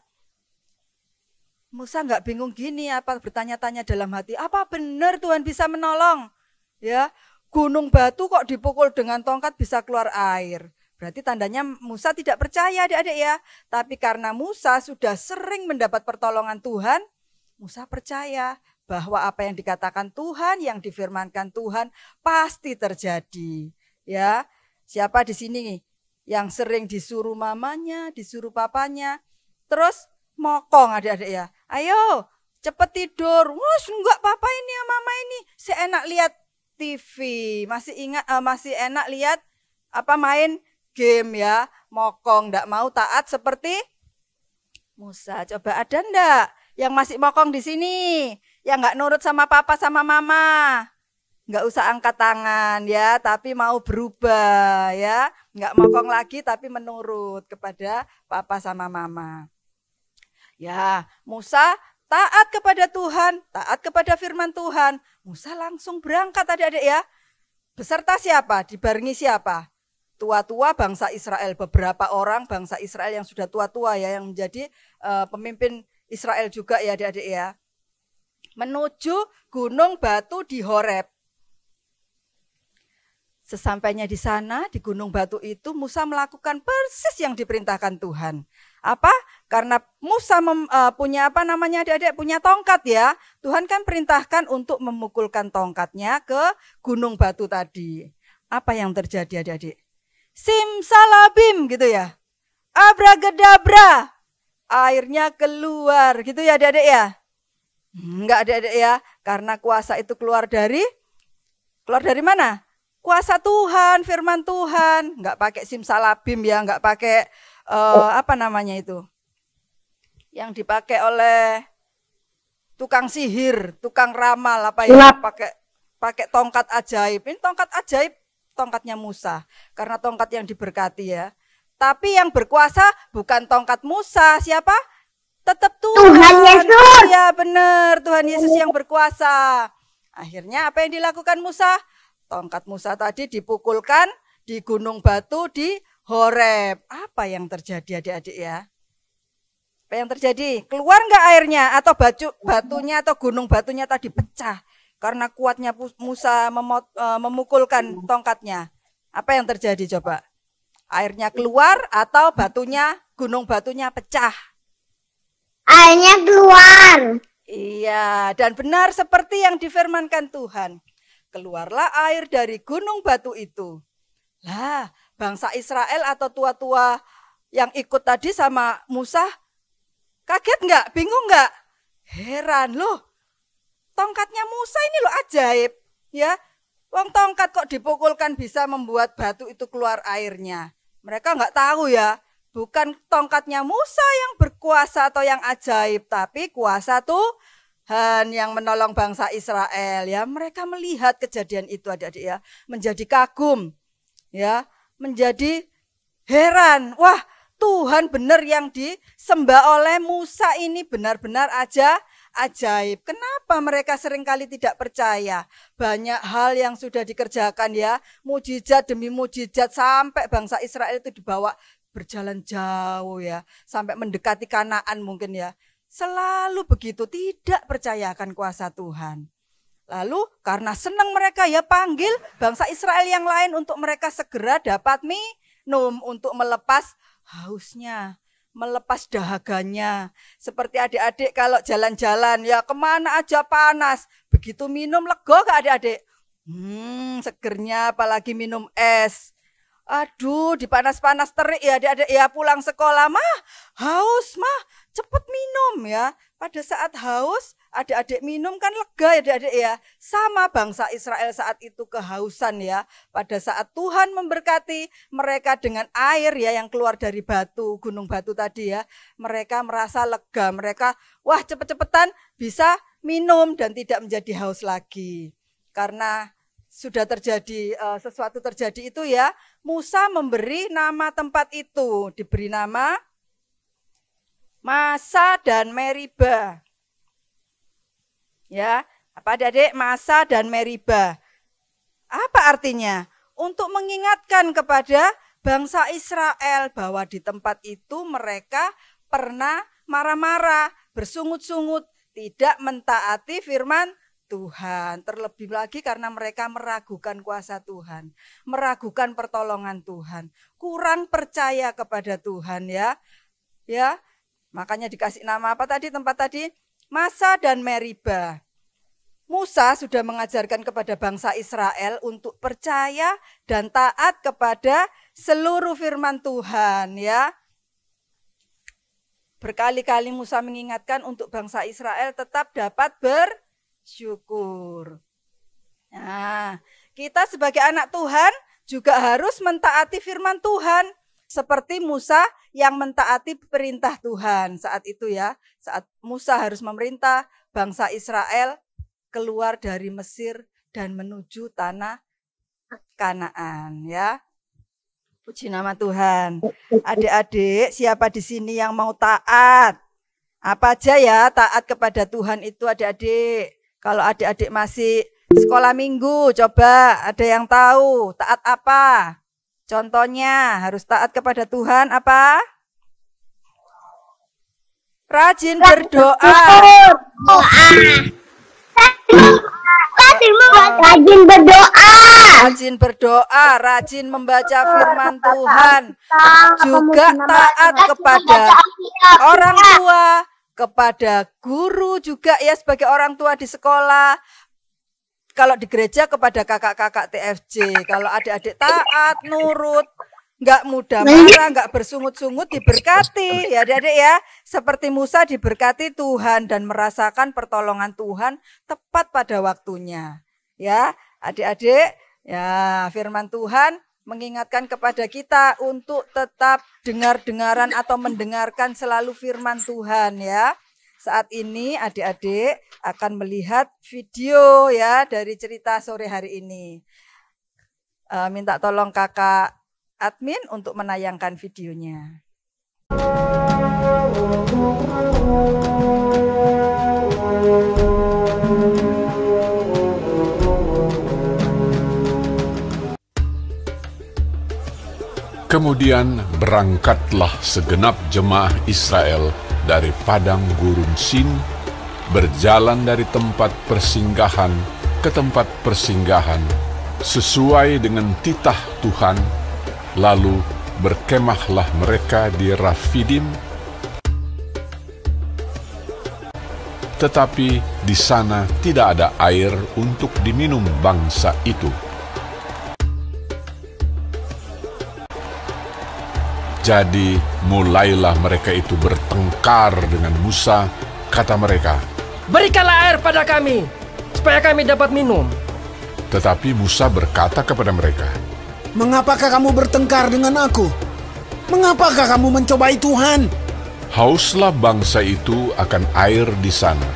Musa gak bingung gini, apa bertanya-tanya dalam hati, apa benar Tuhan bisa menolong? Ya, gunung batu kok dipukul dengan tongkat bisa keluar air. Berarti tandanya Musa tidak percaya adik-adik ya. Tapi karena Musa sudah sering mendapat pertolongan Tuhan, Musa percaya bahwa apa yang dikatakan Tuhan, yang difirmankan Tuhan pasti terjadi. Ya, siapa di sini yang sering disuruh mamanya, disuruh papanya, terus mokong adik-adik ya. Ayo, cepet tidur. Wah, enggak papa ini ya mama ini. Seenak lihat TV, masih enak lihat apa main game ya, mokong, ndak mau taat seperti Musa. Coba ada ndak yang masih mokong di sini, yang nggak nurut sama papa sama mama? Nggak usah angkat tangan ya, tapi mau berubah ya, nggak mokong lagi tapi menurut kepada papa sama mama. Ya, Musa taat kepada Tuhan, taat kepada firman Tuhan. Musa langsung berangkat adik-adik ya. Beserta siapa? Dibarengi siapa? Tua-tua bangsa Israel. Beberapa orang bangsa Israel yang sudah tua-tua ya, yang menjadi pemimpin Israel juga ya adik-adik ya. Menuju gunung batu di Horeb. Sesampainya di sana, di gunung batu itu, Musa melakukan persis yang diperintahkan Tuhan. Apa? Karena Musa punya apa namanya adik-adik, punya tongkat ya. Tuhan kan perintahkan untuk memukulkan tongkatnya ke gunung batu tadi. Apa yang terjadi adik-adik? Simsalabim gitu ya. Abracadabra. Airnya keluar gitu ya adik-adik ya. Enggak adik-adik ya. Karena kuasa itu keluar dari mana? Kuasa Tuhan, firman Tuhan. Enggak pakai simsalabim ya, enggak pakai apa namanya itu? Yang dipakai oleh tukang sihir, tukang ramal apa ya? Pakai tongkat ajaib. Ini tongkat ajaib, tongkatnya Musa. Karena tongkat yang diberkati ya. Tapi yang berkuasa bukan tongkat Musa, siapa? Tetap Tuhan Yesus. Ya benar, Tuhan Yesus yang berkuasa. Akhirnya apa yang dilakukan Musa? Tongkat Musa tadi dipukulkan di gunung batu di Horeb. Apa yang terjadi adik-adik ya? Apa yang terjadi? Keluar nggak airnya? Atau batunya atau gunung batunya tadi pecah? Karena kuatnya Musa memukulkan tongkatnya. Apa yang terjadi coba? Airnya keluar atau gunung batunya pecah? Airnya keluar. Iya, dan benar seperti yang difirmankan Tuhan. Keluarlah air dari gunung batu itu. Lah, bangsa Israel atau tua-tua yang ikut tadi sama Musa, kaget nggak? Bingung nggak? Heran loh. tongkatnya Musa ini loh ajaib, ya. Wong tongkat kok dipukulkan bisa membuat batu itu keluar airnya. Mereka nggak tahu ya, bukan tongkatnya Musa yang berkuasa atau yang ajaib, tapi kuasa Tuhan yang menolong bangsa Israel, ya. Mereka melihat kejadian itu adik-adik, ya, menjadi kagum, ya, menjadi heran. Wah, Tuhan benar yang disembah oleh Musa ini benar-benar ajaib. Kenapa mereka seringkali tidak percaya? Banyak hal yang sudah dikerjakan, ya, mujizat demi mujizat sampai bangsa Israel itu dibawa berjalan jauh, ya, sampai mendekati Kanaan mungkin, ya. Selalu begitu, tidak percayakan kuasa Tuhan. Lalu karena senang mereka, ya, panggil bangsa Israel yang lain untuk mereka segera dapat minum untuk melepas hausnya, melepas dahaganya. Seperti adik-adik kalau jalan-jalan, ya, kemana aja panas, begitu minum lega gak adik-adik? Segernya, apalagi minum es. Aduh, dipanas-panas terik, ya adik-adik, ya, pulang sekolah, mah haus, mah cepet minum, ya. Pada saat haus, adik-adik minum kan lega, ya adik-adik, ya. Sama bangsa Israel saat itu kehausan, ya. Pada saat Tuhan memberkati mereka dengan air, ya, yang keluar dari batu, gunung batu tadi, ya. Mereka merasa lega, mereka wah cepet-cepetan bisa minum dan tidak menjadi haus lagi. Karena sudah terjadi sesuatu terjadi itu, ya, Musa memberi nama tempat itu, diberi nama Masa dan Meriba. Ya, apa adik-adik? Masa dan Meriba. Apa artinya? Untuk mengingatkan kepada bangsa Israel bahwa di tempat itu mereka pernah marah-marah, bersungut-sungut, tidak mentaati firman Tuhan. Terlebih lagi karena mereka meragukan kuasa Tuhan, meragukan pertolongan Tuhan, kurang percaya kepada Tuhan, ya. Ya, makanya dikasih nama apa tadi tempat tadi? Masa dan Meriba. Musa sudah mengajarkan kepada bangsa Israel untuk percaya dan taat kepada seluruh firman Tuhan, ya. Berkali-kali Musa mengingatkan untuk bangsa Israel tetap dapat bersyukur. Nah, kita sebagai anak Tuhan juga harus mentaati firman Tuhan. Seperti Musa yang mentaati perintah Tuhan saat itu, ya. Saat Musa harus memerintah bangsa Israel keluar dari Mesir dan menuju tanah Kanaan, ya. Puji nama Tuhan. Adik-adik, siapa di sini yang mau taat? Apa aja, ya, taat kepada Tuhan itu adik-adik. Kalau adik-adik masih sekolah minggu, coba ada yang tahu taat apa? Contohnya harus taat kepada Tuhan apa? Rajin berdoa. Rajin berdoa. Rajin berdoa, rajin membaca firman Tuhan. Juga taat kepada orang tua, kepada guru juga, ya, sebagai orang tua di sekolah. Kalau di gereja kepada kakak-kakak TFJ. Kalau adik-adik taat, nurut, nggak mudah marah, nggak bersungut-sungut, diberkati, ya adik-adik, ya. Seperti Musa diberkati Tuhan dan merasakan pertolongan Tuhan tepat pada waktunya. Ya, adik-adik, ya, firman Tuhan mengingatkan kepada kita untuk tetap dengar-dengaran atau mendengarkan selalu firman Tuhan, ya. Saat ini adik-adik akan melihat video, ya, dari cerita sore hari ini. Minta tolong kakak admin untuk menayangkan videonya. Kemudian berangkatlah segenap jemaah Israel dari padang gurun Sin, berjalan dari tempat persinggahan ke tempat persinggahan, sesuai dengan titah Tuhan, lalu berkemahlah mereka di Rafidim, tetapi di sana tidak ada air untuk diminum bangsa itu. Jadi mulailah mereka itu bertengkar dengan Musa, kata mereka, "Berikanlah air pada kami, supaya kami dapat minum. Tetapi Musa berkata kepada mereka, "Mengapakah kamu bertengkar dengan aku? Mengapakah kamu mencobai Tuhan?" Hauslah bangsa itu akan air di sana.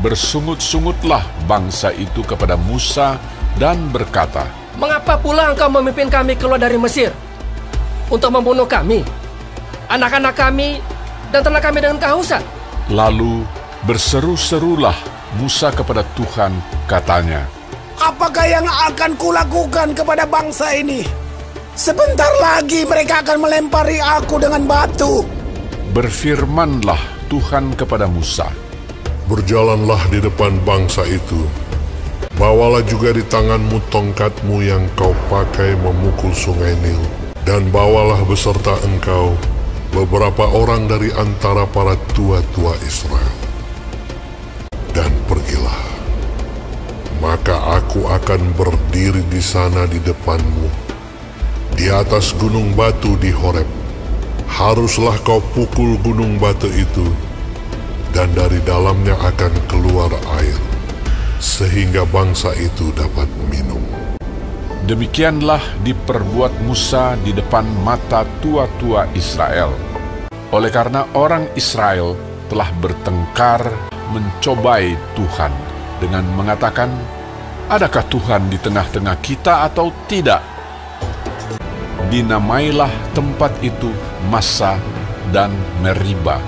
Bersungut-sungutlah bangsa itu kepada Musa dan berkata, "Mengapa pula engkau memimpin kami keluar dari Mesir untuk membunuh kami, anak-anak kami, dan ternak kami dengan kehausan?" Lalu berseru-serulah Musa kepada Tuhan, katanya, "Apakah yang akan kulakukan kepada bangsa ini? Sebentar lagi mereka akan melempari aku dengan batu." Berfirmanlah Tuhan kepada Musa, "Berjalanlah di depan bangsa itu. Bawalah juga di tanganmu tongkatmu yang kau pakai memukul sungai Nil, dan bawalah beserta engkau beberapa orang dari antara para tua-tua Israel. Dan pergilah, maka aku akan berdiri di sana di depanmu, di atas gunung batu di Horeb. Haruslah kau pukul gunung batu itu, dan dari dalamnya akan keluar air, sehingga bangsa itu dapat minum." Demikianlah diperbuat Musa di depan mata tua-tua Israel. Oleh karena orang Israel telah bertengkar mencobai Tuhan dengan mengatakan, "Adakah Tuhan di tengah-tengah kita atau tidak?" Dinamailah tempat itu Massa dan Meriba.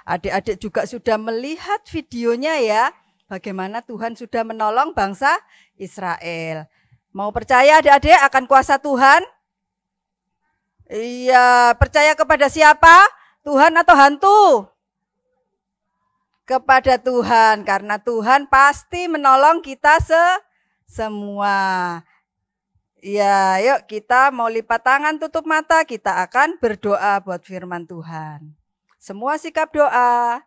Adik-adik juga sudah melihat videonya ya, bagaimana Tuhan sudah menolong bangsa Israel. Mau percaya adik-adik akan kuasa Tuhan? Iya, percaya kepada siapa? Tuhan atau hantu? Kepada Tuhan, karena Tuhan pasti menolong kita semua. Ya, yuk kita mau lipat tangan, tutup mata, kita akan berdoa buat firman Tuhan. Semua sikap doa,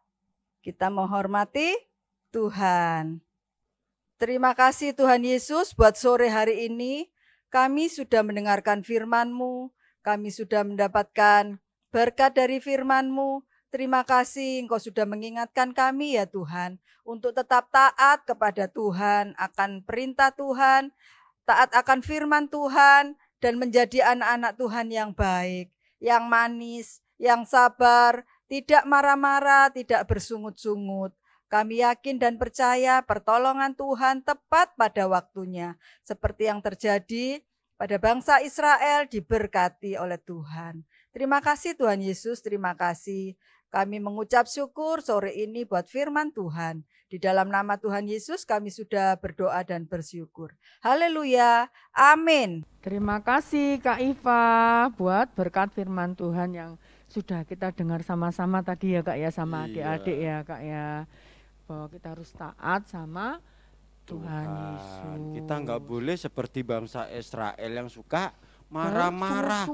kita menghormati Tuhan. Terima kasih Tuhan Yesus buat sore hari ini. Kami sudah mendengarkan firman-Mu, kami sudah mendapatkan berkat dari firman-Mu. Terima kasih Engkau sudah mengingatkan kami ya Tuhan, untuk tetap taat kepada Tuhan, akan perintah Tuhan, taat akan firman Tuhan, dan menjadi anak-anak Tuhan yang baik, yang manis, yang sabar, tidak marah-marah, tidak bersungut-sungut. Kami yakin dan percaya pertolongan Tuhan tepat pada waktunya. Seperti yang terjadi pada bangsa Israel, diberkati oleh Tuhan. Terima kasih Tuhan Yesus, terima kasih. Kami mengucap syukur sore ini buat firman Tuhan. Di dalam nama Tuhan Yesus kami sudah berdoa dan bersyukur. Haleluya, amin. Terima kasih Kak Iva buat berkat firman Tuhan yang sudah kita dengar sama-sama tadi ya Kak ya, sama adik-adik ya Kak ya, bahwa kita harus taat sama Tuhan Yesus. Kita nggak boleh seperti bangsa Israel yang suka marah-marah.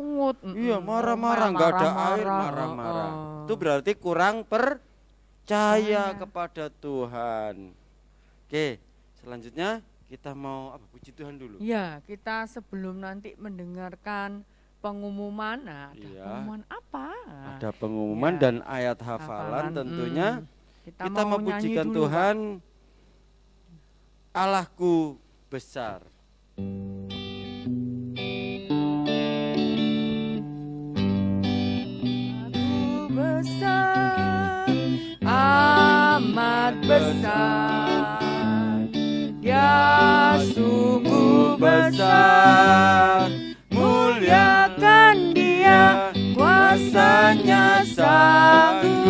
Iya, marah-marah, nggak ada air, marah-marah. Itu berarti kurang percaya kepada Tuhan. Oke, selanjutnya kita mau puji Tuhan dulu. Iya, kita sebelum nanti mendengarkan pengumuman, ada pengumuman apa? Ada pengumuman dan ayat hafalan tentunya. Kita mau pujikan Tuhan, Allahku besar. Aku besar, amat besar, Dia sungguh besar. Muliakan Dia, kuasanya sanggup,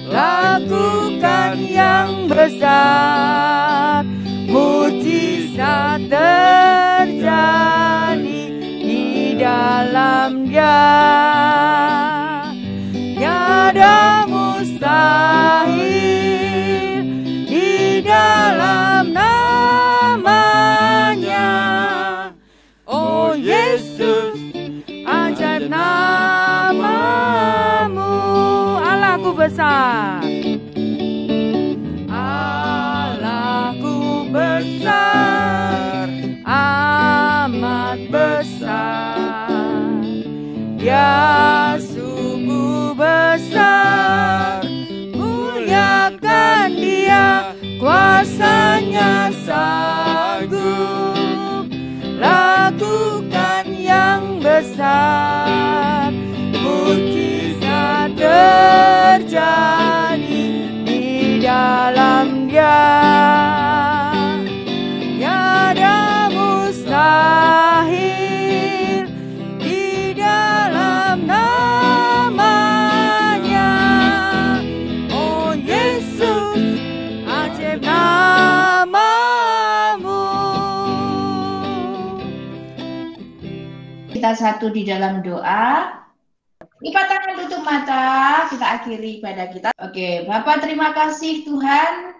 lakukan yang besar, mujizat kuasanya sanggup lakukan yang besar. Mujizat terjadi di dalam Dia. Tiada mustahil di dalam namanya. Oh Yesus, ajaib namamu. Kita satu di dalam doa. Lipat tangan, tutup mata, kita akhiri ibadah kita. Oke, Bapak terima kasih Tuhan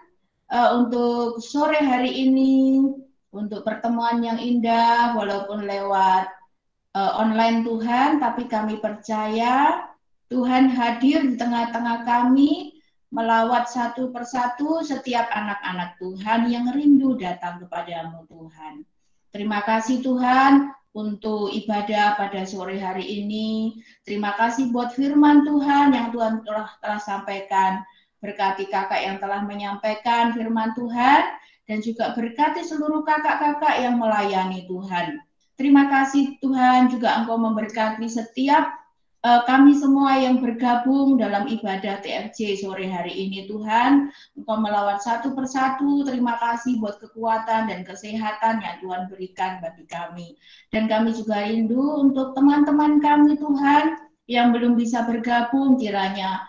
untuk sore hari ini, untuk pertemuan yang indah walaupun lewat online Tuhan, tapi kami percaya Tuhan hadir di tengah-tengah kami, melawat satu persatu setiap anak-anak Tuhan yang rindu datang kepadamu Tuhan. Terima kasih Tuhan untuk ibadah pada sore hari ini. Terima kasih buat firman Tuhan yang Tuhan telah sampaikan. Berkati kakak yang telah menyampaikan firman Tuhan, dan juga berkati seluruh kakak-kakak yang melayani Tuhan. Terima kasih Tuhan, juga Engkau memberkati setiap kami semua yang bergabung dalam ibadah TFJ sore hari ini Tuhan. Engkau melawat satu persatu. Terima kasih buat kekuatan dan kesehatan yang Tuhan berikan bagi kami. Dan kami juga rindu untuk teman-teman kami Tuhan yang belum bisa bergabung, kiranya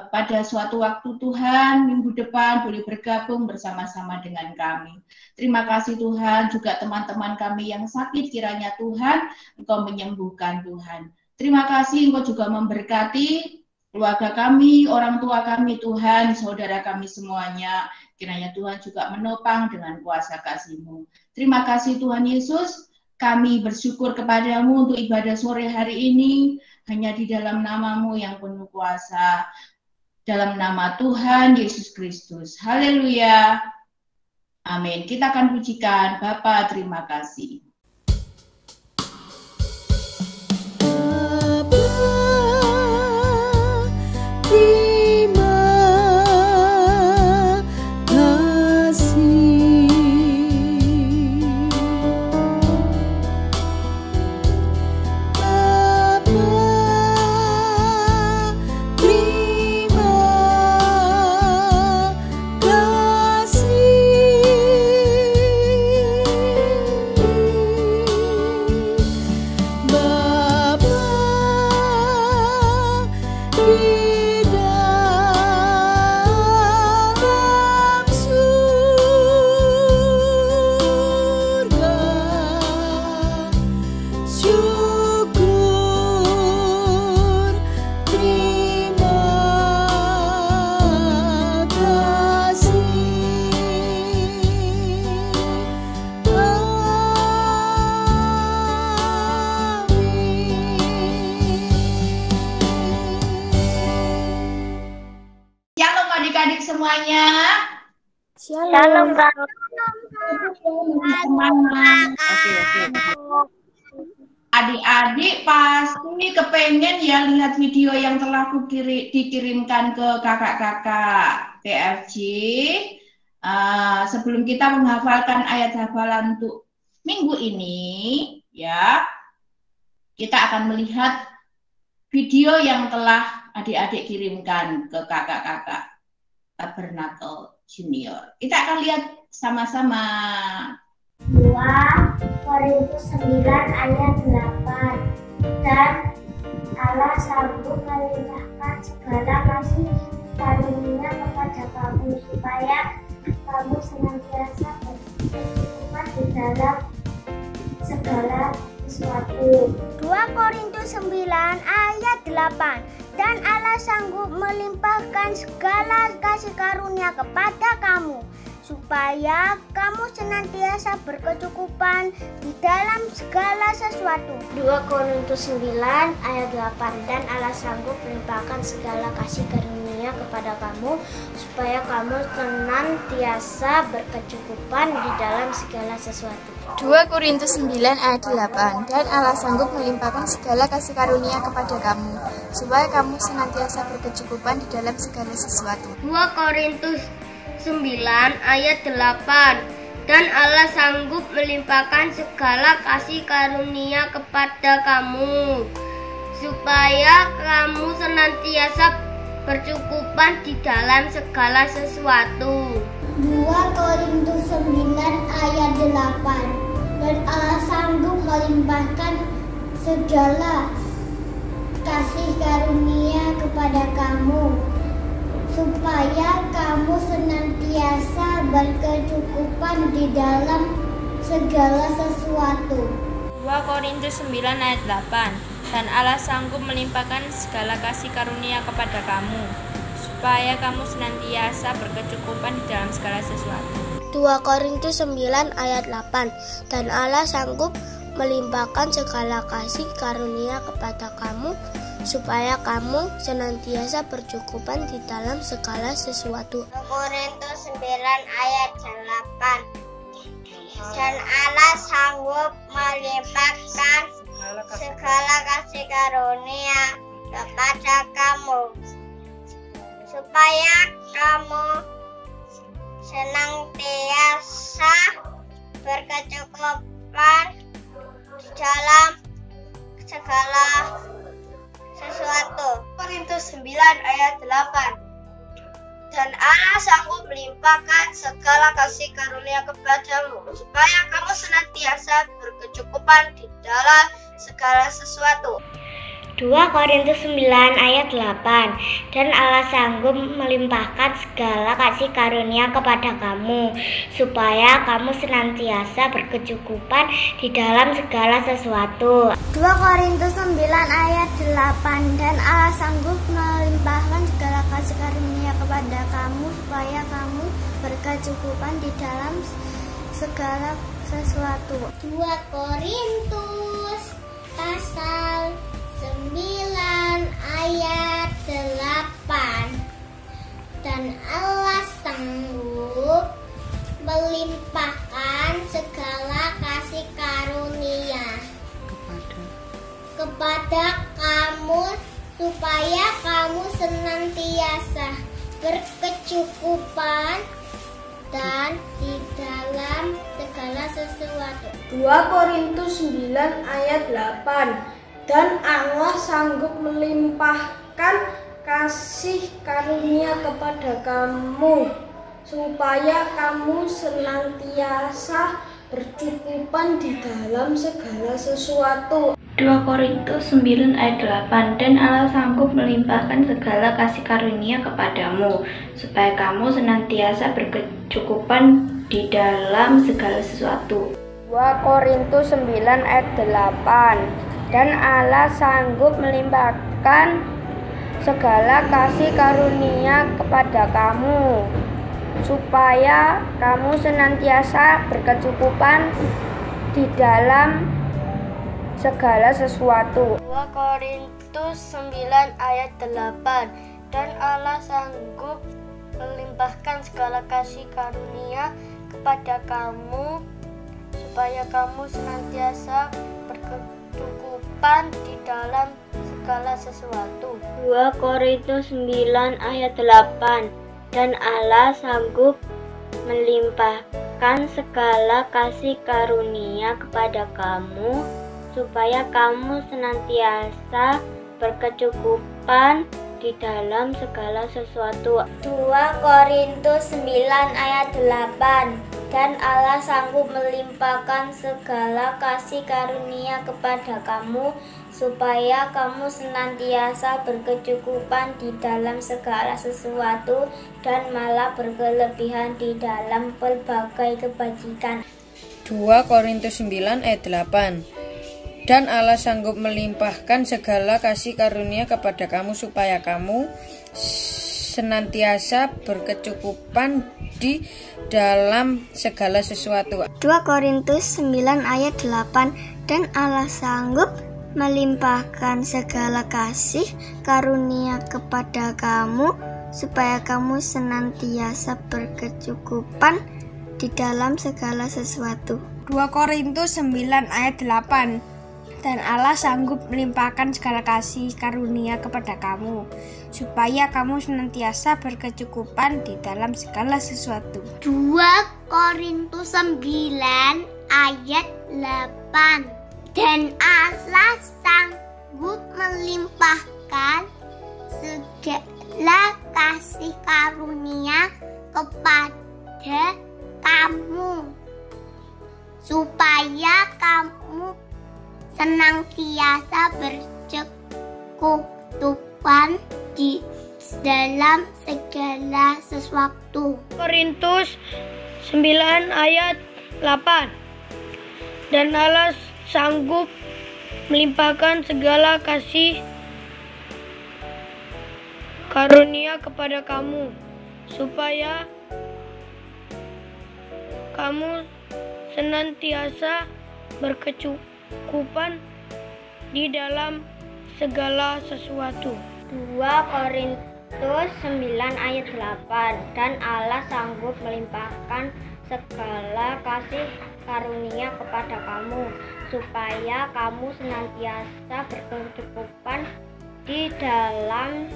pada suatu waktu Tuhan minggu depan boleh bergabung bersama-sama dengan kami. Terima kasih Tuhan, juga teman-teman kami yang sakit, kiranya Tuhan Engkau menyembuhkan Tuhan. Terima kasih Engkau juga memberkati keluarga kami, orang tua kami Tuhan, saudara kami semuanya. Kiranya Tuhan juga menopang dengan kuasa kasih-Mu. Terima kasih Tuhan Yesus, kami bersyukur kepadamu untuk ibadah sore hari ini, hanya di dalam nama-Mu yang penuh kuasa. Dalam nama Tuhan Yesus Kristus. Haleluya. Amin. Kita akan pujikan Bapa, terima kasih. Adik-adik semuanya. Shalom, Kak. Oke. Adik-adik pasti kepengen ya lihat video yang telah dikirimkan ke kakak-kakak TFJ. Sebelum kita menghafalkan ayat hafalan untuk minggu ini, ya, kita akan melihat video yang telah adik-adik kirimkan ke kakak-kakak Tabernakel Junior. Kita akan lihat sama-sama. 2 Korintus 9 ayat 8. Dan Allah sanggup melimpahkan segala kasih karunia kepada kamu, supaya kamu senantiasa berkecukupan di dalam segala sesuatu. 2 Korintus 9 ayat 8. Dan Allah sanggup melimpahkan segala kasih karunia kepada kamu, supaya kamu senantiasa berkecukupan di dalam segala sesuatu. 2 Korintus 9 ayat 8. Dan Allah sanggup melimpahkan segala kasih karunia kepada kamu, supaya kamu senantiasa berkecukupan di dalam segala sesuatu. 2 Korintus 9 ayat 8. Dan Allah sanggup melimpahkan segala kasih karunia kepada kamu, supaya kamu senantiasa berkecukupan di dalam segala sesuatu. 2 Korintus 9 ayat 8. Dan Allah sanggup melimpahkan segala kasih karunia kepada kamu, supaya kamu senantiasa bercukupan di dalam segala sesuatu. 2 Korintus 9 ayat 8. Dan Allah sanggup melimpahkan segala kasih karunia kepada kamu, supaya kamu senantiasa berkecukupan di dalam segala sesuatu. 2 Korintus 9 ayat 8. Dan Allah sanggup melimpahkan segala kasih karunia kepada kamu, supaya kamu senantiasa berkecukupan di dalam segala sesuatu. 2 Korintus 9 ayat 8. Dan Allah sanggup melimpahkan segala kasih karunia kepada kamu, supaya kamu senantiasa bercukupan di dalam segala sesuatu. 2 Korintus 9 ayat 8. Dan Allah sanggup melimpahkan segala kasih karunia kepada kamu, supaya kamu senantiasa berkecukupan di dalam segala sesuatu. Korintus 9 ayat 8. Dan Allah sanggup melimpahkan segala kasih karunia kepadamu, supaya kamu senantiasa berkecukupan di dalam segala sesuatu. 2 Korintus 9 ayat 8. Dan Allah sanggup melimpahkan segala kasih karunia kepada kamu, supaya kamu senantiasa berkecukupan di dalam segala sesuatu. 2 Korintus 9 ayat 8. Dan Allah sanggup melimpahkan segala kasih karunia kepada kamu, supaya kamu berkecukupan di dalam segala sesuatu. 2 Korintus pasal 9 ayat 8. Dan Allah sanggup melimpahkan segala kasih karunia kepada kamu, supaya kamu senantiasa berkecukupan dan di dalam segala sesuatu. 2 Korintus 9 ayat 8. Dan Allah sanggup melimpahkan kasih karunia kepada kamu, supaya kamu senantiasa bercukupan di dalam segala sesuatu. 2 Korintus 9 ayat 8. Dan Allah sanggup melimpahkan segala kasih karunia kepadamu, supaya kamu senantiasa berkecukupan di dalam segala sesuatu. 2 Korintus 9 ayat 8. Dan Allah sanggup melimpahkan segala kasih karunia kepada kamu, supaya kamu senantiasa berkecukupan di dalam segala sesuatu. 2 Korintus 9 ayat 8. Dan Allah sanggup melimpahkan segala kasih karunia kepada kamu, supaya kamu senantiasa berkecukupan di dalam segala sesuatu. 2 Korintus 9 ayat 8. Dan Allah sanggup melimpahkan segala kasih karunia kepada kamu, supaya kamu senantiasa berkecukupan di dalam segala sesuatu. 2 Korintus 9 ayat 8. Dan Allah sanggup melimpahkan segala kasih karunia kepada kamu, supaya kamu senantiasa berkecukupan di dalam segala sesuatu, dan malah berkelebihan di dalam berbagai kebajikan. 2 Korintus 9 ayat 8. Dan Allah sanggup melimpahkan segala kasih karunia kepada kamu, supaya kamu senantiasa berkecukupan di dalam segala sesuatu. 2 Korintus 9 ayat 8. Dan Allah sanggup melimpahkan segala kasih karunia kepada kamu, supaya kamu senantiasa berkecukupan di dalam segala sesuatu. 2 Korintus 9 ayat 8. dan Allah sanggup melimpahkan segala kasih karunia kepada kamu, supaya kamu senantiasa berkecukupan di dalam segala sesuatu. 2 Korintus 9 ayat 8. Dan Allah sanggup melimpahkan segala kasih karunia kepada kamu, supaya kamu senantiasa berkecukupan di dalam segala sesuatu. Korintus 9 ayat 8. Dan Allah sanggup melimpahkan segala kasih karunia kepada kamu, supaya kamu senantiasa berkecukupan di dalam segala sesuatu. 2 Korintus 9 ayat 8. Dan Allah sanggup melimpahkan segala kasih karunia kepada kamu, supaya kamu senantiasa berkecukupan di dalam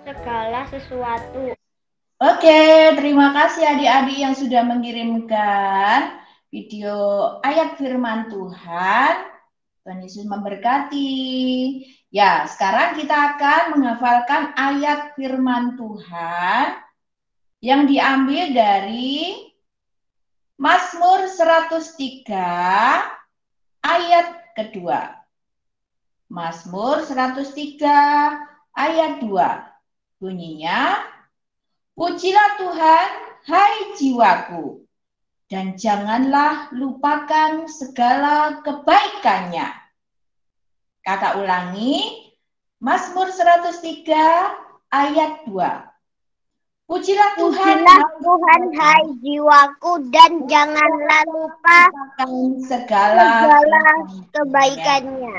segala sesuatu. Oke, terima kasih adik-adik yang sudah mengirimkan video ayat firman Tuhan. Tuhan Yesus memberkati. Ya, sekarang kita akan menghafalkan ayat firman Tuhan yang diambil dari Mazmur 103 ayat kedua. Mazmur 103 ayat 2. Bunyinya, pujilah Tuhan, hai jiwaku, dan janganlah lupakan segala kebaikannya. Kakak ulangi, Mazmur 103 ayat 2. Pujilah Tuhan, hai jiwaku, dan janganlah lupa segala kebaikannya.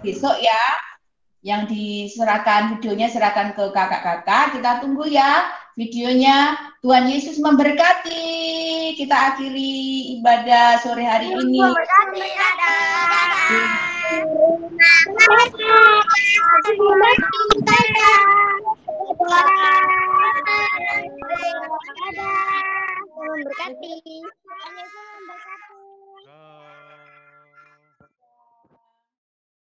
Besok ya, yang diserahkan videonya serahkan ke kakak-kakak. Kita tunggu ya videonya. Tuhan Yesus memberkati. Kita akhiri ibadah sore hari ini. Memberkati.